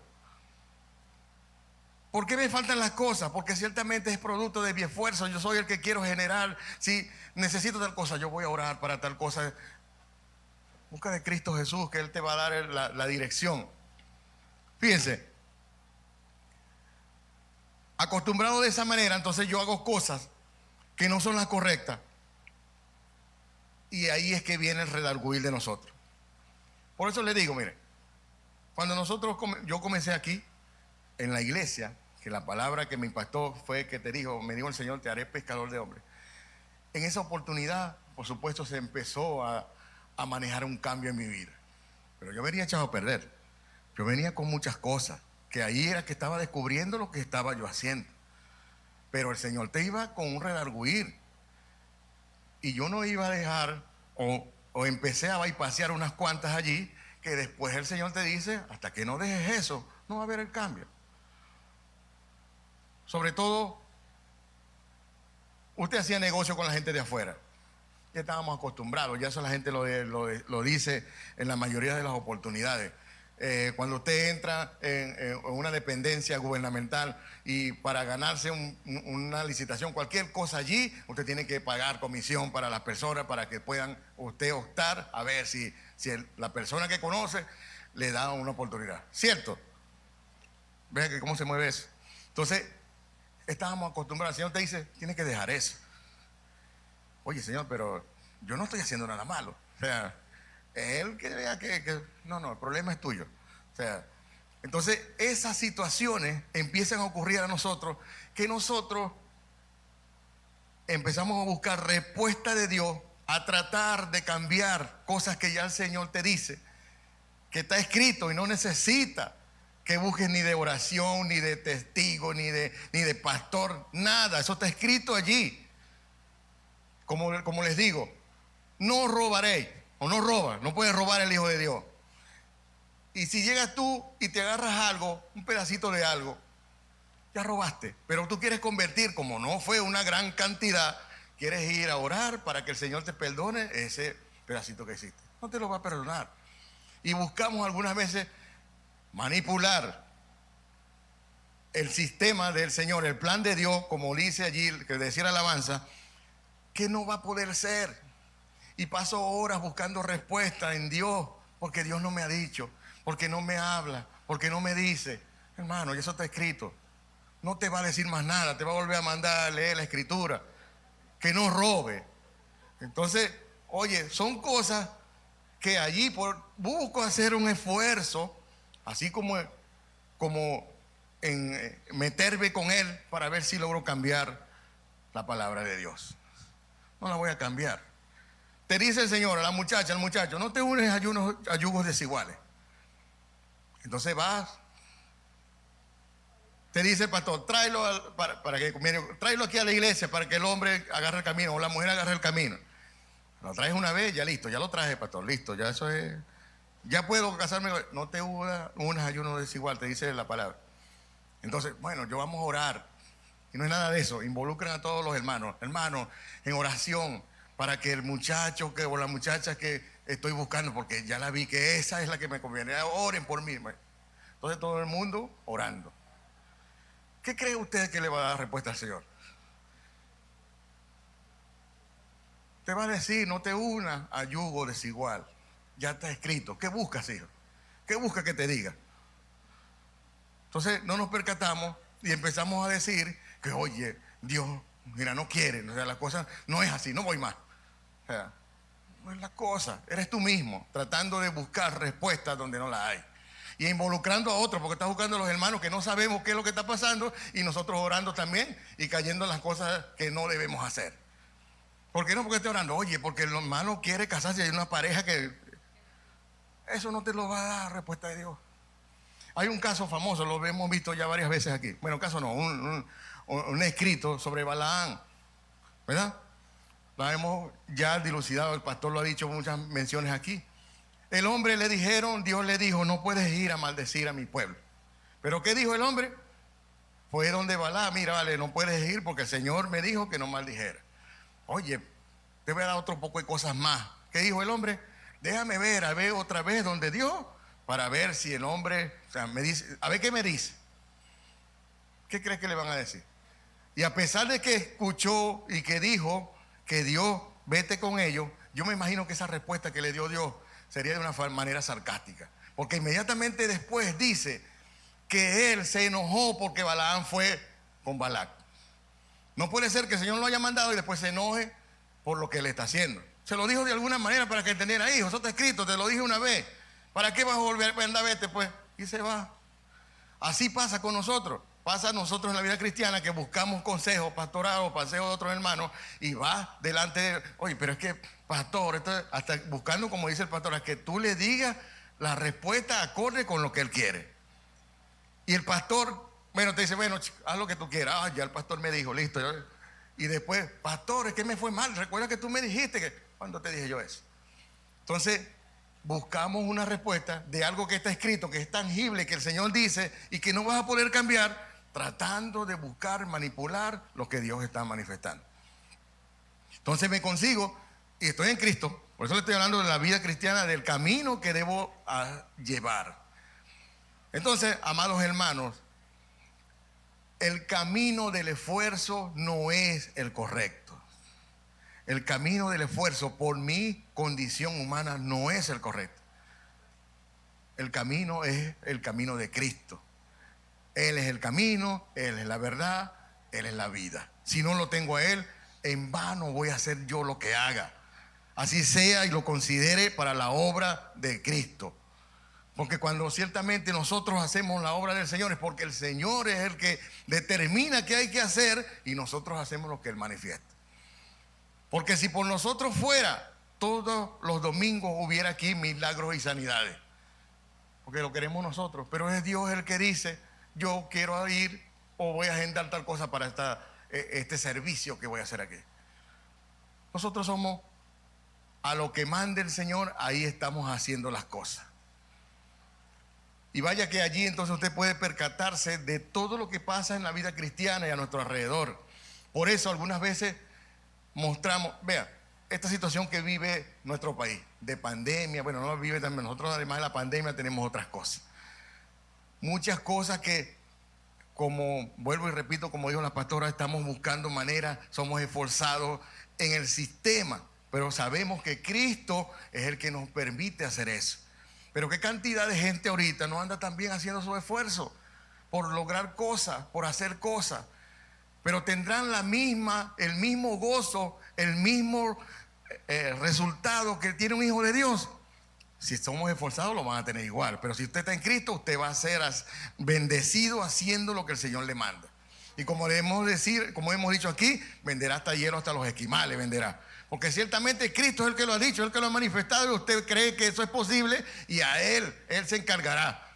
Speaker 1: ¿Por qué me faltan las cosas? Porque ciertamente es producto de mi esfuerzo. Yo soy el que quiero generar. Si necesito tal cosa, yo voy a orar para tal cosa. Busca de Cristo Jesús, que Él te va a dar la dirección. Fíjense, acostumbrado de esa manera, entonces yo hago cosas que no son las correctas. Y ahí es que viene el redarguir de nosotros. Por eso le digo, mire, cuando yo comencé aquí, en la iglesia, que la palabra que me impactó fue que me dijo el Señor, te haré pescador de hombres. En esa oportunidad, por supuesto, se empezó a manejar un cambio en mi vida. Pero yo venía echado a perder. Yo venía con muchas cosas, que ahí era que estaba descubriendo lo que estaba yo haciendo. Pero el Señor te iba con un redarguir. Y yo no iba a dejar, o empecé a bypassear unas cuantas allí, que después el Señor te dice, hasta que no dejes eso, no va a haber el cambio. Sobre todo, usted hacía negocio con la gente de afuera. Ya estábamos acostumbrados, ya eso la gente lo dice en la mayoría de las oportunidades. Cuando usted entra en una dependencia gubernamental y para ganarse una licitación, cualquier cosa allí, usted tiene que pagar comisión para las personas para que puedan usted optar a ver si la persona que conoce le da una oportunidad. ¿Cierto? Vea que cómo se mueve eso. Entonces, estábamos acostumbrados. El Señor te dice, tiene que dejar eso. Oye, Señor, pero yo no estoy haciendo nada malo. O sea, Él que vea que no, el problema es tuyo. O sea, entonces esas situaciones empiezan a ocurrir a nosotros, que nosotros empezamos a buscar respuesta de Dios, a tratar de cambiar cosas que ya el Señor te dice, que está escrito y no necesita que busques ni de oración, ni de testigo, ni de pastor, nada. Eso está escrito allí. Como les digo, no robaréis, o no robas, no puedes robar el Hijo de Dios. Y si llegas tú y te agarras algo, un pedacito de algo, ya robaste. Pero tú quieres convertir, como no fue una gran cantidad, quieres ir a orar para que el Señor te perdone ese pedacito que hiciste. No te lo va a perdonar. Y buscamos algunas veces manipular el sistema del Señor, el plan de Dios, como dice allí, que decía la alabanza, que no va a poder ser. Y paso horas buscando respuesta en Dios, porque Dios no me ha dicho, porque no me habla, porque no me dice. Hermano, y eso está escrito. No te va a decir más nada, te va a volver a mandar a leer la escritura. Que no robe. Entonces, oye, son cosas que allí busco hacer un esfuerzo, así como en meterme con Él para ver si logro cambiar la palabra de Dios. No la voy a cambiar. Te dice el Señor a la muchacha, al muchacho, no te unes a yugos desiguales. Entonces vas, te dice el pastor, tráelo tráelo aquí a la iglesia para que el hombre agarre el camino o la mujer agarre el camino. Lo traes una vez, ya listo, ya lo traje, pastor, listo, ya eso es, ya puedo casarme. No te unas a yugos desiguales, te dice la palabra. Entonces, bueno, yo vamos a orar. Y no es nada de eso. Involucran a todos los hermanos. Hermanos, en oración para que el muchacho o la muchacha que estoy buscando, porque ya la vi que esa es la que me conviene. Oren por mí. Entonces todo el mundo orando. ¿Qué cree usted que le va a dar respuesta al Señor? Te va a decir, no te unas a yugo desigual. Ya está escrito. ¿Qué buscas, hijo? ¿Qué busca que te diga? Entonces no nos percatamos y empezamos a decir que, oye, Dios, mira, no quiere. O sea, la cosa no es así, no voy más. O sea, no es la cosa. Eres tú mismo tratando de buscar respuestas donde no la hay. y involucrando a otros, porque está buscando a los hermanos que no sabemos qué es lo que está pasando y nosotros orando también y cayendo en las cosas que no debemos hacer. ¿Por qué no? Porque estoy orando. Oye, porque el hermano quiere casarse y hay una pareja que... Eso no te lo va a dar respuesta de Dios. Hay un caso famoso, lo hemos visto ya varias veces aquí. Bueno, caso no, un escrito sobre Balaam, ¿verdad? Lo hemos ya dilucidado, el pastor lo ha dicho muchas menciones aquí. El hombre le dijeron, Dios le dijo, no puedes ir a maldecir a mi pueblo. ¿Pero qué dijo el hombre? Fue donde Balaam, mira, vale, no puedes ir porque el Señor me dijo que no maldijera. Oye, te voy a dar otro poco de cosas más. ¿Qué dijo el hombre? Déjame ver, a ver otra vez donde Dios, para ver si el hombre, o sea, me dice, a ver qué me dice. ¿Qué crees que le van a decir? Y a pesar de que escuchó y que dijo que Dios, vete con ellos, yo me imagino que esa respuesta que le dio Dios sería de una manera sarcástica. Porque inmediatamente después dice que él se enojó porque Balaam fue con Balac. No puede ser que el Señor lo haya mandado y después se enoje por lo que le está haciendo. Se lo dijo de alguna manera para que entendiera, hijo, eso está escrito, te lo dije una vez. ¿Para qué vas a volver? Pues anda, vete pues. Y se va. Así pasa con nosotros. Pasa a nosotros en la vida cristiana que buscamos consejos, pastorados, consejos de otros hermanos y va delante de, oye, pero es que, pastor, hasta buscando, como dice el pastor, a que tú le digas la respuesta acorde con lo que él quiere. Y el pastor, bueno, te dice, bueno, haz lo que tú quieras. Ah, ya el pastor me dijo, listo. Y después, pastor, es que me fue mal. Recuerda que tú me dijiste que, ¿cuándo te dije yo eso? Entonces, buscamos una respuesta de algo que está escrito, que es tangible, que el Señor dice y que no vas a poder cambiar, tratando de buscar, manipular lo que Dios está manifestando. Entonces me consigo y estoy en Cristo. Por eso le estoy hablando de la vida cristiana, del camino que debo llevar. Entonces, amados hermanos, el camino del esfuerzo no es el correcto. El camino del esfuerzo por mi condición humana no es el correcto. El camino es el camino de Cristo. Él es el camino, Él es la verdad, Él es la vida. Si no lo tengo a Él, en vano voy a hacer yo lo que haga. Así sea y lo considere para la obra de Cristo. Porque cuando ciertamente nosotros hacemos la obra del Señor es porque el Señor es el que determina qué hay que hacer y nosotros hacemos lo que Él manifiesta. Porque si por nosotros fuera, todos los domingos hubiera aquí milagros y sanidades. Porque lo queremos nosotros, pero es Dios el que dice, yo quiero ir o voy a agendar tal cosa para este servicio que voy a hacer aquí. Nosotros somos a lo que mande el Señor, ahí estamos haciendo las cosas. Y vaya que allí entonces usted puede percatarse de todo lo que pasa en la vida cristiana y a nuestro alrededor. Por eso algunas veces mostramos, vea, esta situación que vive nuestro país, de pandemia, bueno, no vive también, nosotros además de la pandemia tenemos otras cosas. Muchas cosas que, como vuelvo y repito, como dijo la pastora, estamos buscando maneras, somos esforzados en el sistema, pero sabemos que Cristo es el que nos permite hacer eso. Pero qué cantidad de gente ahorita no anda también haciendo su esfuerzo por lograr cosas, por hacer cosas, pero tendrán el mismo gozo, el mismo resultado que tiene un hijo de Dios. Si somos esforzados lo van a tener igual, pero si usted está en Cristo, usted va a ser bendecido haciendo lo que el Señor le manda. Y como hemos dicho aquí, venderá hasta hielo, hasta los esquimales venderá. Porque ciertamente Cristo es el que lo ha dicho, el que lo ha manifestado y usted cree que eso es posible y a Él se encargará.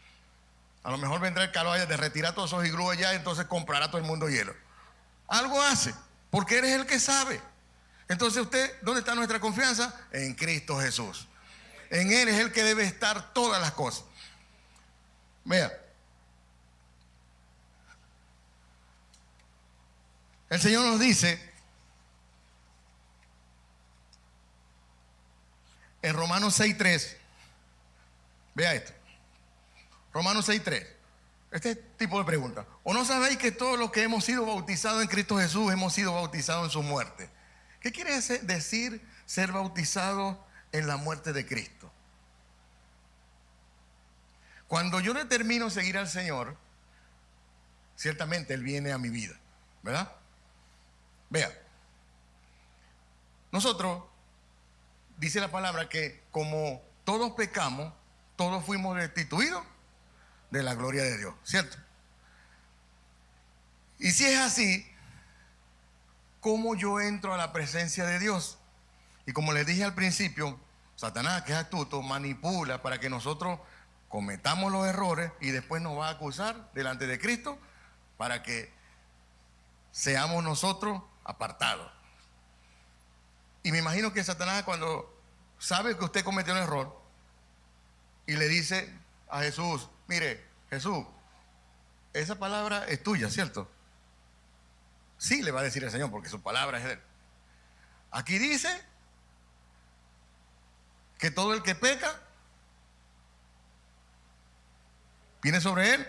Speaker 1: A lo mejor vendrá el calor de retirar todos esos iglús allá, entonces comprará todo el mundo hielo. Algo hace, porque Él es el que sabe. Entonces usted, ¿dónde está nuestra confianza? En Cristo Jesús. En Él es el que debe estar todas las cosas. Vea. El Señor nos dice en Romanos 6:3. Vea esto. Romanos 6:3. Este tipo de pregunta. ¿O no sabéis que todos los que hemos sido bautizados en Cristo Jesús hemos sido bautizados en su muerte? ¿Qué quiere decir ser bautizado en la muerte de Cristo? Cuando yo determino seguir al Señor, ciertamente Él viene a mi vida, ¿verdad? Vea, nosotros, dice la palabra que como todos pecamos, todos fuimos destituidos de la gloria de Dios, ¿cierto? Y si es así, ¿cómo yo entro a la presencia de Dios? Y como les dije al principio, Satanás, que es astuto, manipula para que nosotros cometamos los errores y después nos va a acusar delante de Cristo para que seamos nosotros apartados. Y me imagino que Satanás, cuando sabe que usted cometió un error y le dice a Jesús: mire, Jesús, esa palabra es tuya, ¿cierto? Sí, le va a decir el Señor, porque su palabra es de él. Aquí dice que todo el que peca viene sobre él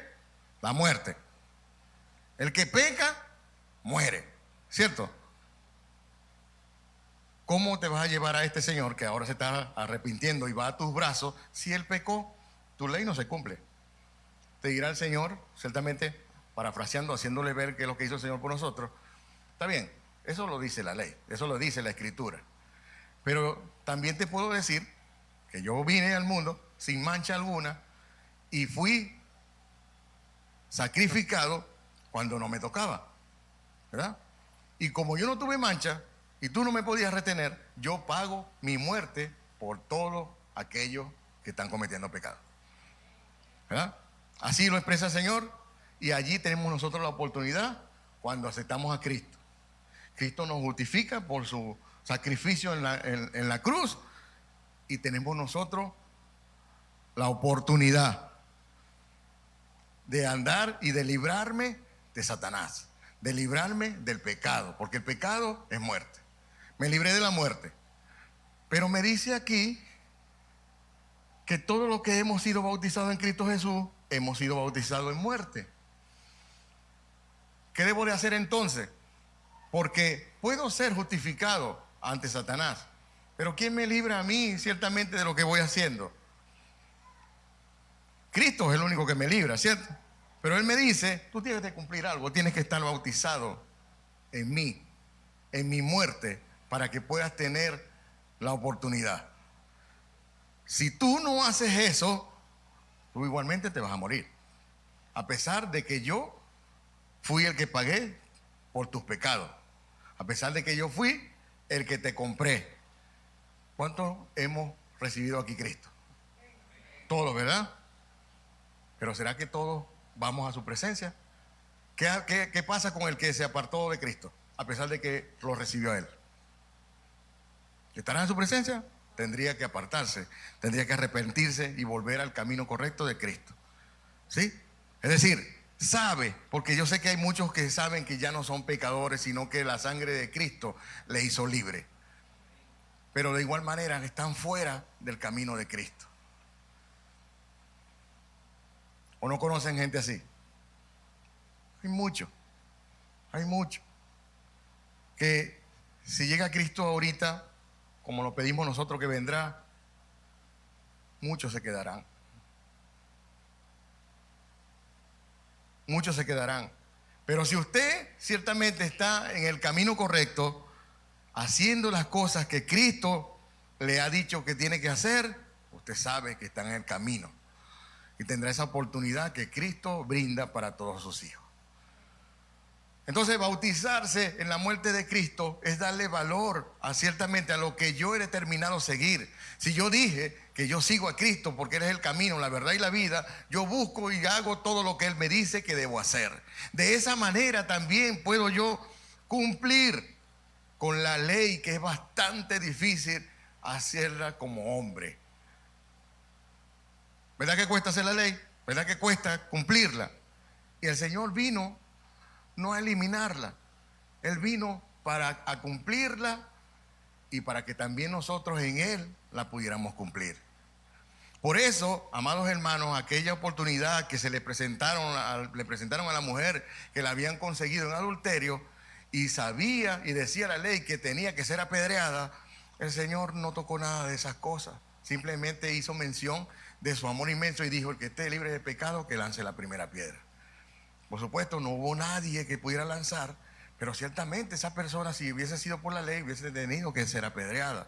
Speaker 1: la muerte. El que peca muere, ¿cierto? ¿Cómo te vas a llevar a este señor que ahora se está arrepintiendo y va a tus brazos si él pecó? Tu ley no se cumple. Te dirá el Señor, ciertamente, parafraseando, haciéndole ver que es lo que hizo el Señor por nosotros. Está bien, eso lo dice la ley, eso lo dice la Escritura. Pero también te puedo decir que yo vine al mundo sin mancha alguna y fui sacrificado cuando no me tocaba, ¿verdad? Y como yo no tuve mancha y tú no me podías retener, yo pago mi muerte por todos aquellos que están cometiendo pecado, ¿verdad? Así lo expresa el Señor, y allí tenemos nosotros la oportunidad cuando aceptamos a Cristo. Cristo nos justifica por su sacrificio en la cruz, y tenemos nosotros la oportunidad de andar y de librarme de Satanás, de librarme del pecado, porque el pecado es muerte. Me libré de la muerte. Pero me dice aquí que todo lo que hemos sido bautizados en Cristo Jesús, hemos sido bautizados en muerte. ¿Qué debo de hacer entonces? Porque puedo ser justificado ante Satanás, pero ¿quién me libra a mí ciertamente de lo que voy haciendo? Cristo es el único que me libra, ¿cierto? Pero Él me dice: tú tienes que cumplir algo, tienes que estar bautizado en mí, en mi muerte, para que puedas tener la oportunidad. Si tú no haces eso, tú igualmente te vas a morir, a pesar de que yo fui el que pagué por tus pecados, a pesar de que yo fui el que te compré. ¿Cuántos hemos recibido aquí Cristo? Todos, ¿verdad? Pero ¿será que todos vamos a su presencia? ¿Qué pasa con el que se apartó de Cristo, a pesar de que lo recibió a Él? ¿Estará en su presencia? Tendría que apartarse, tendría que arrepentirse y volver al camino correcto de Cristo, ¿sí? Es decir, sabe, porque yo sé que hay muchos que saben que ya no son pecadores, sino que la sangre de Cristo le hizo libre. Pero de igual manera están fuera del camino de Cristo. ¿O no conocen gente así? Hay mucho que si llega Cristo ahorita, como lo pedimos nosotros que vendrá, muchos se quedarán. Muchos se quedarán. Pero si usted ciertamente está en el camino correcto, haciendo las cosas que Cristo le ha dicho que tiene que hacer, usted sabe que está en el camino y tendrá esa oportunidad que Cristo brinda para todos sus hijos. Entonces, bautizarse en la muerte de Cristo es darle valor ciertamente a lo que yo he determinado seguir. Si yo dije que yo sigo a Cristo porque Él es el camino, la verdad y la vida, yo busco y hago todo lo que Él me dice que debo hacer. De esa manera también puedo yo cumplir con la ley, que es bastante difícil hacerla como hombre. ¿Verdad que cuesta hacer la ley? ¿Verdad que cuesta cumplirla? Y el Señor vino no a eliminarla, Él vino para cumplirla y para que también nosotros en Él la pudiéramos cumplir. Por eso, amados hermanos, aquella oportunidad que le presentaron a la mujer que la habían conseguido en adulterio y sabía y decía la ley que tenía que ser apedreada, el Señor no tocó nada de esas cosas. Simplemente hizo mención de su amor inmenso y dijo: el que esté libre de pecado, que lance la primera piedra. Por supuesto, no hubo nadie que pudiera lanzar, pero ciertamente esa persona, si hubiese sido por la ley, hubiese tenido que ser apedreada.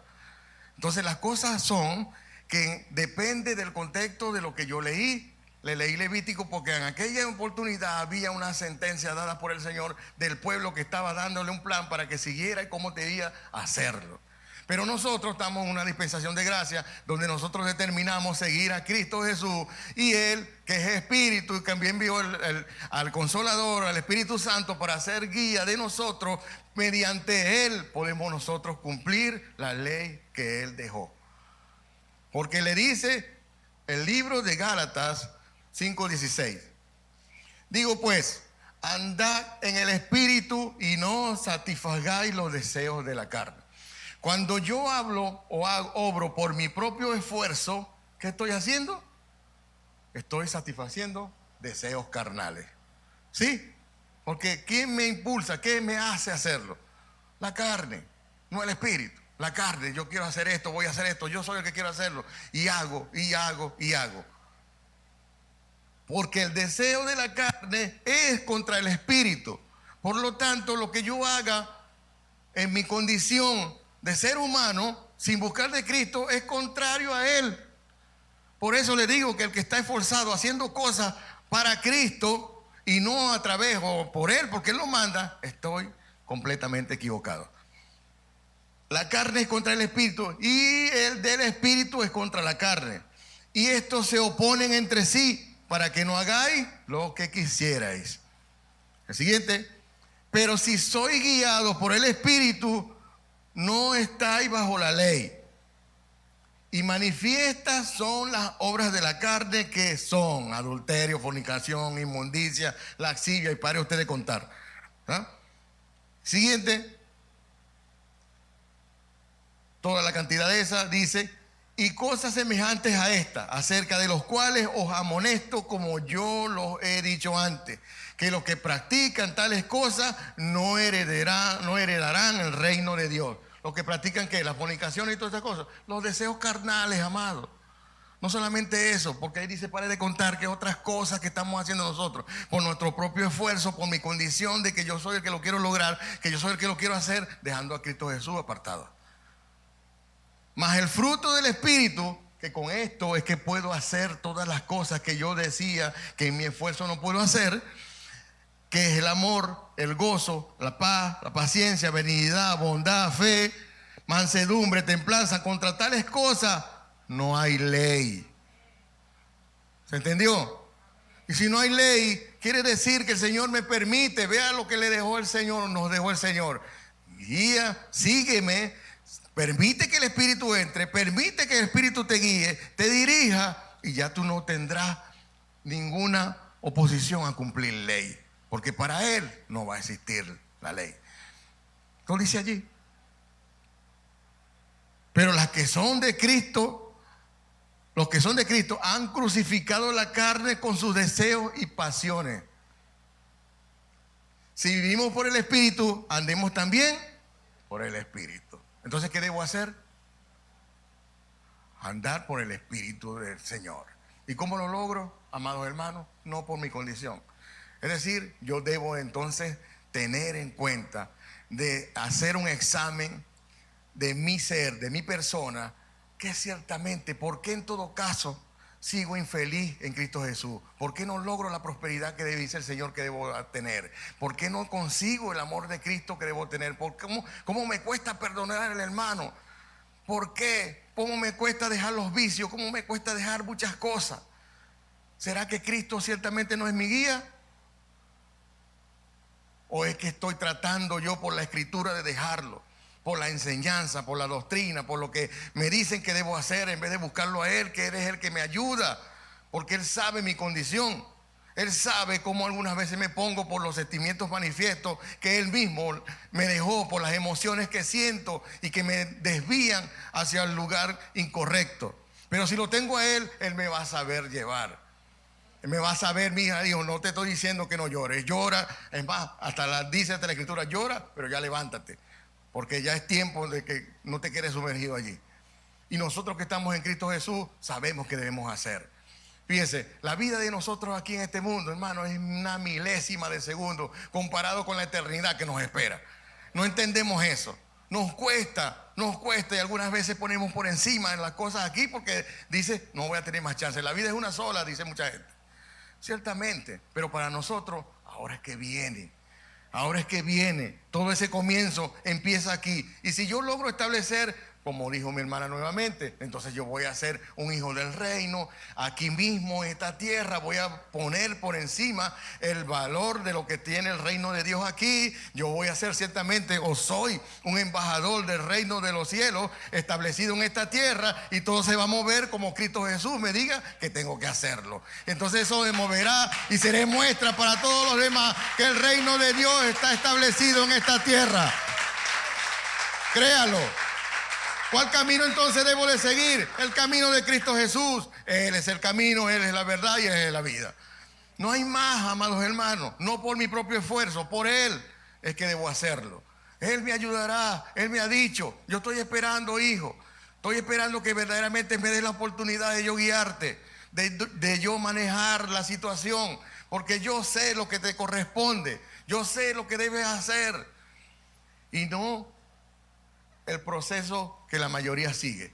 Speaker 1: Entonces las cosas son que depende del contexto de lo que yo leí. le leí Levítico porque en aquella oportunidad había una sentencia dada por el Señor del pueblo que estaba dándole un plan para que siguiera y cómo debía hacerlo. Pero nosotros estamos en una dispensación de gracia donde nosotros determinamos seguir a Cristo Jesús, y Él, que es Espíritu, y también envió al Consolador, al Espíritu Santo, para ser guía de nosotros. Mediante Él podemos nosotros cumplir la ley que Él dejó. Porque le dice el libro de Gálatas 5:16. Digo pues, andad en el Espíritu y no satisfagáis los deseos de la carne. Cuando yo hablo o obro por mi propio esfuerzo, ¿qué estoy haciendo? Estoy satisfaciendo deseos carnales. ¿Sí? Porque ¿quién me impulsa? ¿Qué me hace hacerlo? La carne, no el espíritu. La carne, yo quiero hacer esto, voy a hacer esto, yo soy el que quiero hacerlo. Y hago, y hago, y hago. Porque el deseo de la carne es contra el espíritu. Por lo tanto, lo que yo haga en mi condición de ser humano, sin buscar de Cristo, es contrario a Él. Por eso le digo que el que está esforzado haciendo cosas para Cristo y no a través o por Él, porque Él lo manda, estoy completamente equivocado. La carne es contra el espíritu y el del espíritu es contra la carne. Y estos se oponen entre sí para que no hagáis lo que quisierais. El siguiente. Pero si sois guiados por el espíritu, no estáis bajo la ley. Y manifiestas son las obras de la carne, que son adulterio, fornicación, inmundicia, lascivia, y pare usted de contar. ¿Ah? Siguiente. Toda la cantidad de esas dice: y cosas semejantes a esta, acerca de los cuales os amonesto, como yo los he dicho antes, que los que practican tales cosas no heredarán el reino de Dios. Los que practican, ¿qué? La fornicación y todas esas cosas. Los deseos carnales, amados. No solamente eso, porque ahí dice, pare de contar que otras cosas que estamos haciendo nosotros, por nuestro propio esfuerzo, por mi condición de que yo soy el que lo quiero lograr, que yo soy el que lo quiero hacer, dejando a Cristo Jesús apartado. Más el fruto del Espíritu, que con esto es que puedo hacer todas las cosas que yo decía que en mi esfuerzo no puedo hacer, que es el amor, el gozo, la paz, la paciencia, benignidad, bondad, fe, mansedumbre, templanza. Contra tales cosas no hay ley. ¿Se entendió? Y si no hay ley, quiere decir que el Señor me permite. Vea lo que le dejó el Señor, nos dejó el Señor. Guía, sígueme, permite que el Espíritu entre, permite que el Espíritu te guíe, te dirija, y ya tú no tendrás ninguna oposición a cumplir ley. Porque para Él no va a existir la ley. ¿Lo dice allí? Pero las que son de Cristo, los que son de Cristo han crucificado la carne con sus deseos y pasiones. Si vivimos por el Espíritu, andemos también por el Espíritu. Entonces, ¿qué debo hacer? Andar por el Espíritu del Señor. ¿Y cómo lo logro, amados hermanos? No por mi condición. Es decir, yo debo entonces tener en cuenta de hacer un examen de mi ser, de mi persona, que ciertamente, ¿por qué en todo caso sigo infeliz en Cristo Jesús? ¿Por qué no logro la prosperidad que dice el Señor que debo tener? ¿Por qué no consigo el amor de Cristo que debo tener? ¿Cómo me cuesta perdonar al hermano? ¿Por qué? ¿Cómo me cuesta dejar los vicios? ¿Cómo me cuesta dejar muchas cosas? ¿Será que Cristo ciertamente no es mi guía? ¿O es que estoy tratando yo por la Escritura de dejarlo? Por la enseñanza, por la doctrina, por lo que me dicen que debo hacer, en vez de buscarlo a Él, que Él es el que me ayuda, porque Él sabe mi condición. Él sabe cómo algunas veces me pongo por los sentimientos manifiestos que Él mismo me dejó, por las emociones que siento y que me desvían hacia el lugar incorrecto. Pero si lo tengo a Él, Él me va a saber llevar. Me va a saber, mi hija, dijo, no te estoy diciendo que no llores, llora. Es más, dice la Escritura, llora, pero ya levántate, porque ya es tiempo de que no te quedes sumergido allí. Y nosotros que estamos en Cristo Jesús sabemos qué debemos hacer. Fíjense, la vida de nosotros aquí en este mundo, hermano, es una milésima de segundo comparado con la eternidad que nos espera. No entendemos eso. Nos cuesta y algunas veces ponemos por encima en las cosas aquí porque dice, no voy a tener más chance. La vida es una sola, dice mucha gente. ciertamente, pero para nosotros ahora es que viene. Ahora es que viene, todo ese comienzo empieza aquí. Y si yo logro establecer, como dijo mi hermana nuevamente, entonces yo voy a ser un hijo del reino. Aquí mismo en esta tierra voy a poner por encima el valor de lo que tiene el reino de Dios aquí. Yo voy a ser ciertamente, o soy un embajador del reino de los cielos establecido en esta tierra, y todo se va a mover como Cristo Jesús me diga que tengo que hacerlo. Entonces eso me moverá y seré muestra para todos los demás que el reino de Dios está establecido en esta tierra. Créalo. ¿Cuál camino entonces debo de seguir? El camino de Cristo Jesús. Él es el camino, Él es la verdad y Él es la vida. No hay más, amados hermanos. No por mi propio esfuerzo, por Él es que debo hacerlo. Él me ayudará. Él me ha dicho, yo estoy esperando, hijo. Estoy esperando que verdaderamente me des la oportunidad de yo guiarte, de yo manejar la situación, porque yo sé lo que te corresponde. Yo sé lo que debes hacer. Y no el proceso que la mayoría sigue.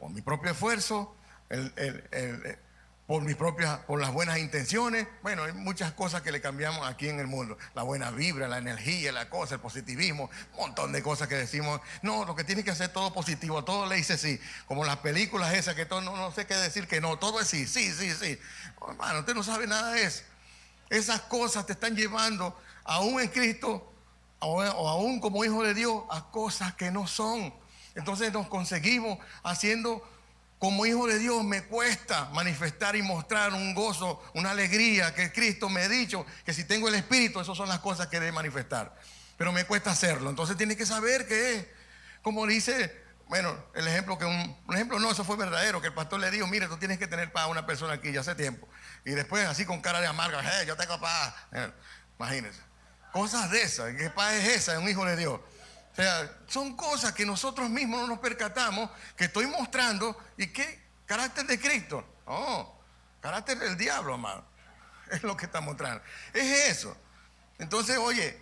Speaker 1: Por mi propio esfuerzo, por las buenas intenciones. Bueno, hay muchas cosas que le cambiamos aquí en el mundo. La buena vibra, la energía, la cosa, el positivismo, un montón de cosas que decimos. No, lo que tiene que hacer todo positivo, todo le dice sí. Como las películas esas que todo no sé qué decir que no, todo es sí, sí, sí, sí. Oh, hermano, usted no sabe nada de eso. Esas cosas te están llevando, aún en Cristo, o aún como hijo de Dios, a cosas que no son. Entonces nos conseguimos haciendo, como hijo de Dios me cuesta manifestar y mostrar un gozo, una alegría que Cristo me ha dicho que si tengo el Espíritu, esas son las cosas que debe manifestar, pero me cuesta hacerlo. Entonces tienes que saber qué es, como dice, bueno, el ejemplo que un ejemplo no, eso fue verdadero, que el pastor le dijo, mire, tú tienes que tener paz a una persona aquí ya hace tiempo, y después así con cara de amarga, yo tengo paz, imagínense. Cosas de esas, ¿qué paz es esa? Un hijo de Dios. O sea, son cosas que nosotros mismos no nos percatamos, que estoy mostrando. ¿Y qué? Carácter de Cristo. Oh, carácter del diablo, amado. Es lo que está mostrando. Es eso. Entonces, oye,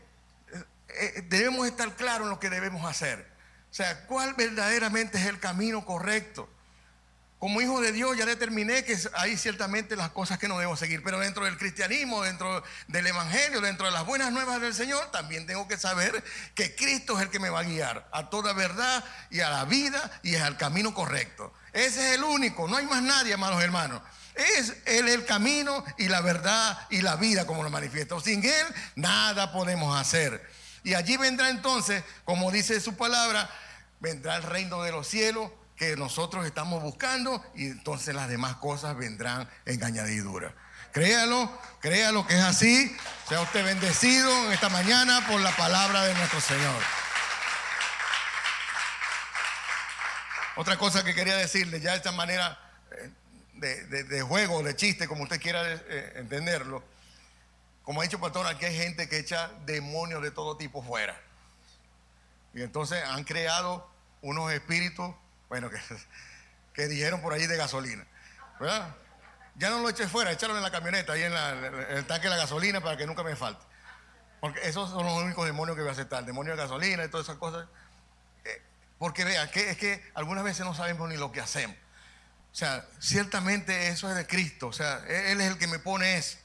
Speaker 1: debemos estar claros en lo que debemos hacer. O sea, ¿cuál verdaderamente es el camino correcto? Como hijo de Dios ya determiné que hay ciertamente las cosas que no debo seguir, pero dentro del cristianismo, dentro del evangelio, dentro de las buenas nuevas del Señor, también tengo que saber que Cristo es el que me va a guiar a toda verdad y a la vida y al camino correcto. Ese es el único, no hay más nadie, amados hermanos. Es Él el camino y la verdad y la vida, como lo manifiesta. Sin Él nada podemos hacer. Y allí vendrá entonces, como dice su palabra, vendrá el reino de los cielos que nosotros estamos buscando, y entonces las demás cosas vendrán en añadidura. Créalo que es así. Sea usted bendecido en esta mañana por la palabra de nuestro Señor. Otra cosa que quería decirle, ya de esta manera de juego, de chiste, como usted quiera entenderlo. Como ha dicho pastor, aquí hay gente que echa demonios de todo tipo fuera. Y entonces han creado unos espíritus, bueno, que dijeron por ahí de gasolina, ¿verdad? Ya no lo eché fuera, échalo en la camioneta, ahí en el tanque de la gasolina para que nunca me falte. Porque esos son los únicos demonios que voy a aceptar, demonios de gasolina y todas esas cosas. Porque vea, es que algunas veces no sabemos ni lo que hacemos. O sea, ciertamente eso es de Cristo, o sea, Él es el que me pone eso.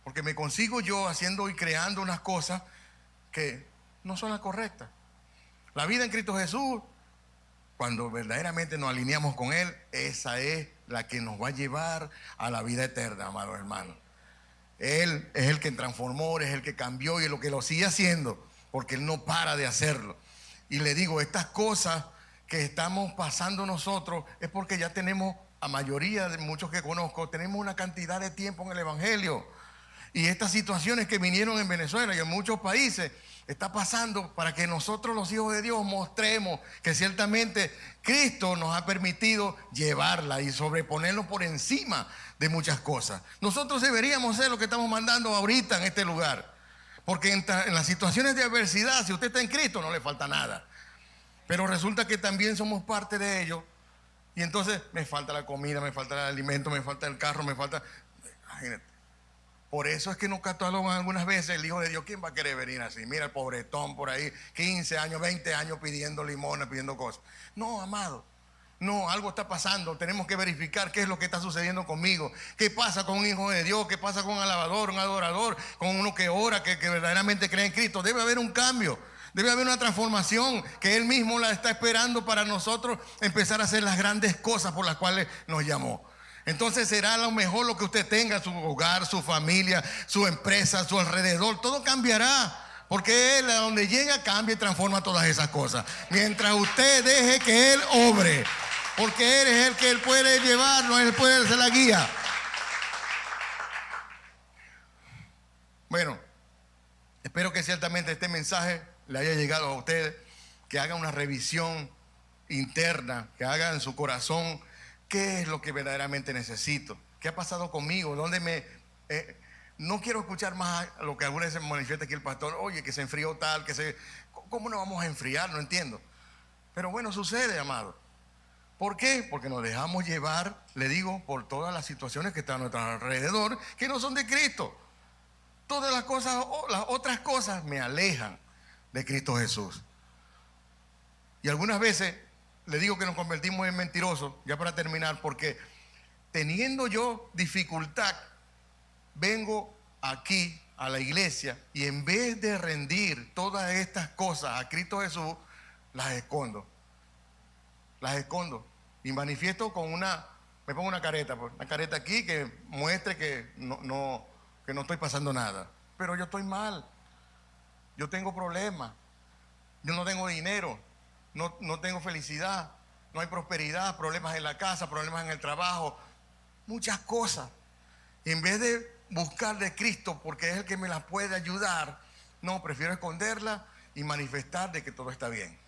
Speaker 1: Porque me consigo yo haciendo y creando unas cosas que no son las correctas. La vida en Cristo Jesús, cuando verdaderamente nos alineamos con Él, esa es la que nos va a llevar a la vida eterna, amados hermanos. Él es el que transformó, es el que cambió y es lo que lo sigue haciendo, porque Él no para de hacerlo. Y le digo, estas cosas que estamos pasando nosotros es porque ya tenemos, a mayoría de muchos que conozco, tenemos una cantidad de tiempo en el Evangelio. Y estas situaciones que vinieron en Venezuela y en muchos países está pasando para que nosotros los hijos de Dios mostremos que ciertamente Cristo nos ha permitido llevarla y sobreponerlo por encima de muchas cosas. Nosotros deberíamos ser lo que estamos mandando ahorita en este lugar, porque en las situaciones de adversidad, si usted está en Cristo, no le falta nada, pero resulta que también somos parte de ello. Y entonces me falta la comida, me falta el alimento, me falta el carro, me falta, imagínate. Por eso es que nos catalogan algunas veces el hijo de Dios. ¿Quién va a querer venir así? Mira el pobretón por ahí, 15 años, 20 años pidiendo limones, pidiendo cosas. No, amado. No, algo está pasando, tenemos que verificar qué es lo que está sucediendo conmigo, qué pasa con un hijo de Dios, qué pasa con un alabador, un adorador, con uno que ora, que verdaderamente cree en Cristo. Debe haber un cambio, debe haber una transformación que Él mismo la está esperando para nosotros empezar a hacer las grandes cosas por las cuales nos llamó. Entonces será lo mejor lo que usted tenga, su hogar, su familia, su empresa, su alrededor, todo cambiará. Porque Él a donde llega cambia y transforma todas esas cosas. Mientras usted deje que Él obre. Porque Él es el que Él puede llevarnos, Él puede ser la guía. Bueno, espero que ciertamente este mensaje le haya llegado a ustedes. Que haga una revisión interna, que haga en su corazón qué es lo que verdaderamente necesito. ¿Qué ha pasado conmigo? ¿Dónde me... no quiero escuchar más lo que alguna vez se manifiesta aquí el pastor. Oye, que se enfrió tal, que se... ¿Cómo nos vamos a enfriar? No entiendo. Pero bueno, sucede, amado. ¿Por qué? Porque nos dejamos llevar, le digo, por todas las situaciones que están a nuestro alrededor, que no son de Cristo. Todas las cosas, las otras cosas me alejan de Cristo Jesús. Y algunas veces le digo que nos convertimos en mentirosos, ya para terminar, porque teniendo yo dificultad, vengo aquí a la iglesia y en vez de rendir todas estas cosas a Cristo Jesús, las escondo. Las escondo y manifiesto con me pongo una careta aquí que muestre que no estoy pasando nada. Pero yo estoy mal, yo tengo problemas, yo no tengo dinero, no tengo felicidad, no hay prosperidad, problemas en la casa, problemas en el trabajo, muchas cosas. Y en vez de buscar de Cristo porque es el que me las puede ayudar, no, prefiero esconderla y manifestar de que todo está bien.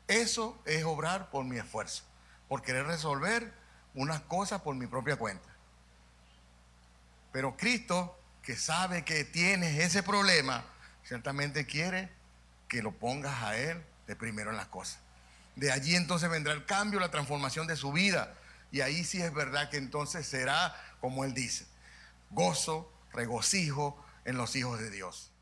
Speaker 1: Eso es obrar por mi esfuerzo, por querer resolver unas cosas por mi propia cuenta. Pero Cristo, que sabe que tienes ese problema, ciertamente quiere que lo pongas a Él de primero en las cosas. De allí entonces vendrá el cambio, la transformación de su vida. Y ahí sí es verdad que entonces será, como Él dice, gozo, regocijo en los hijos de Dios.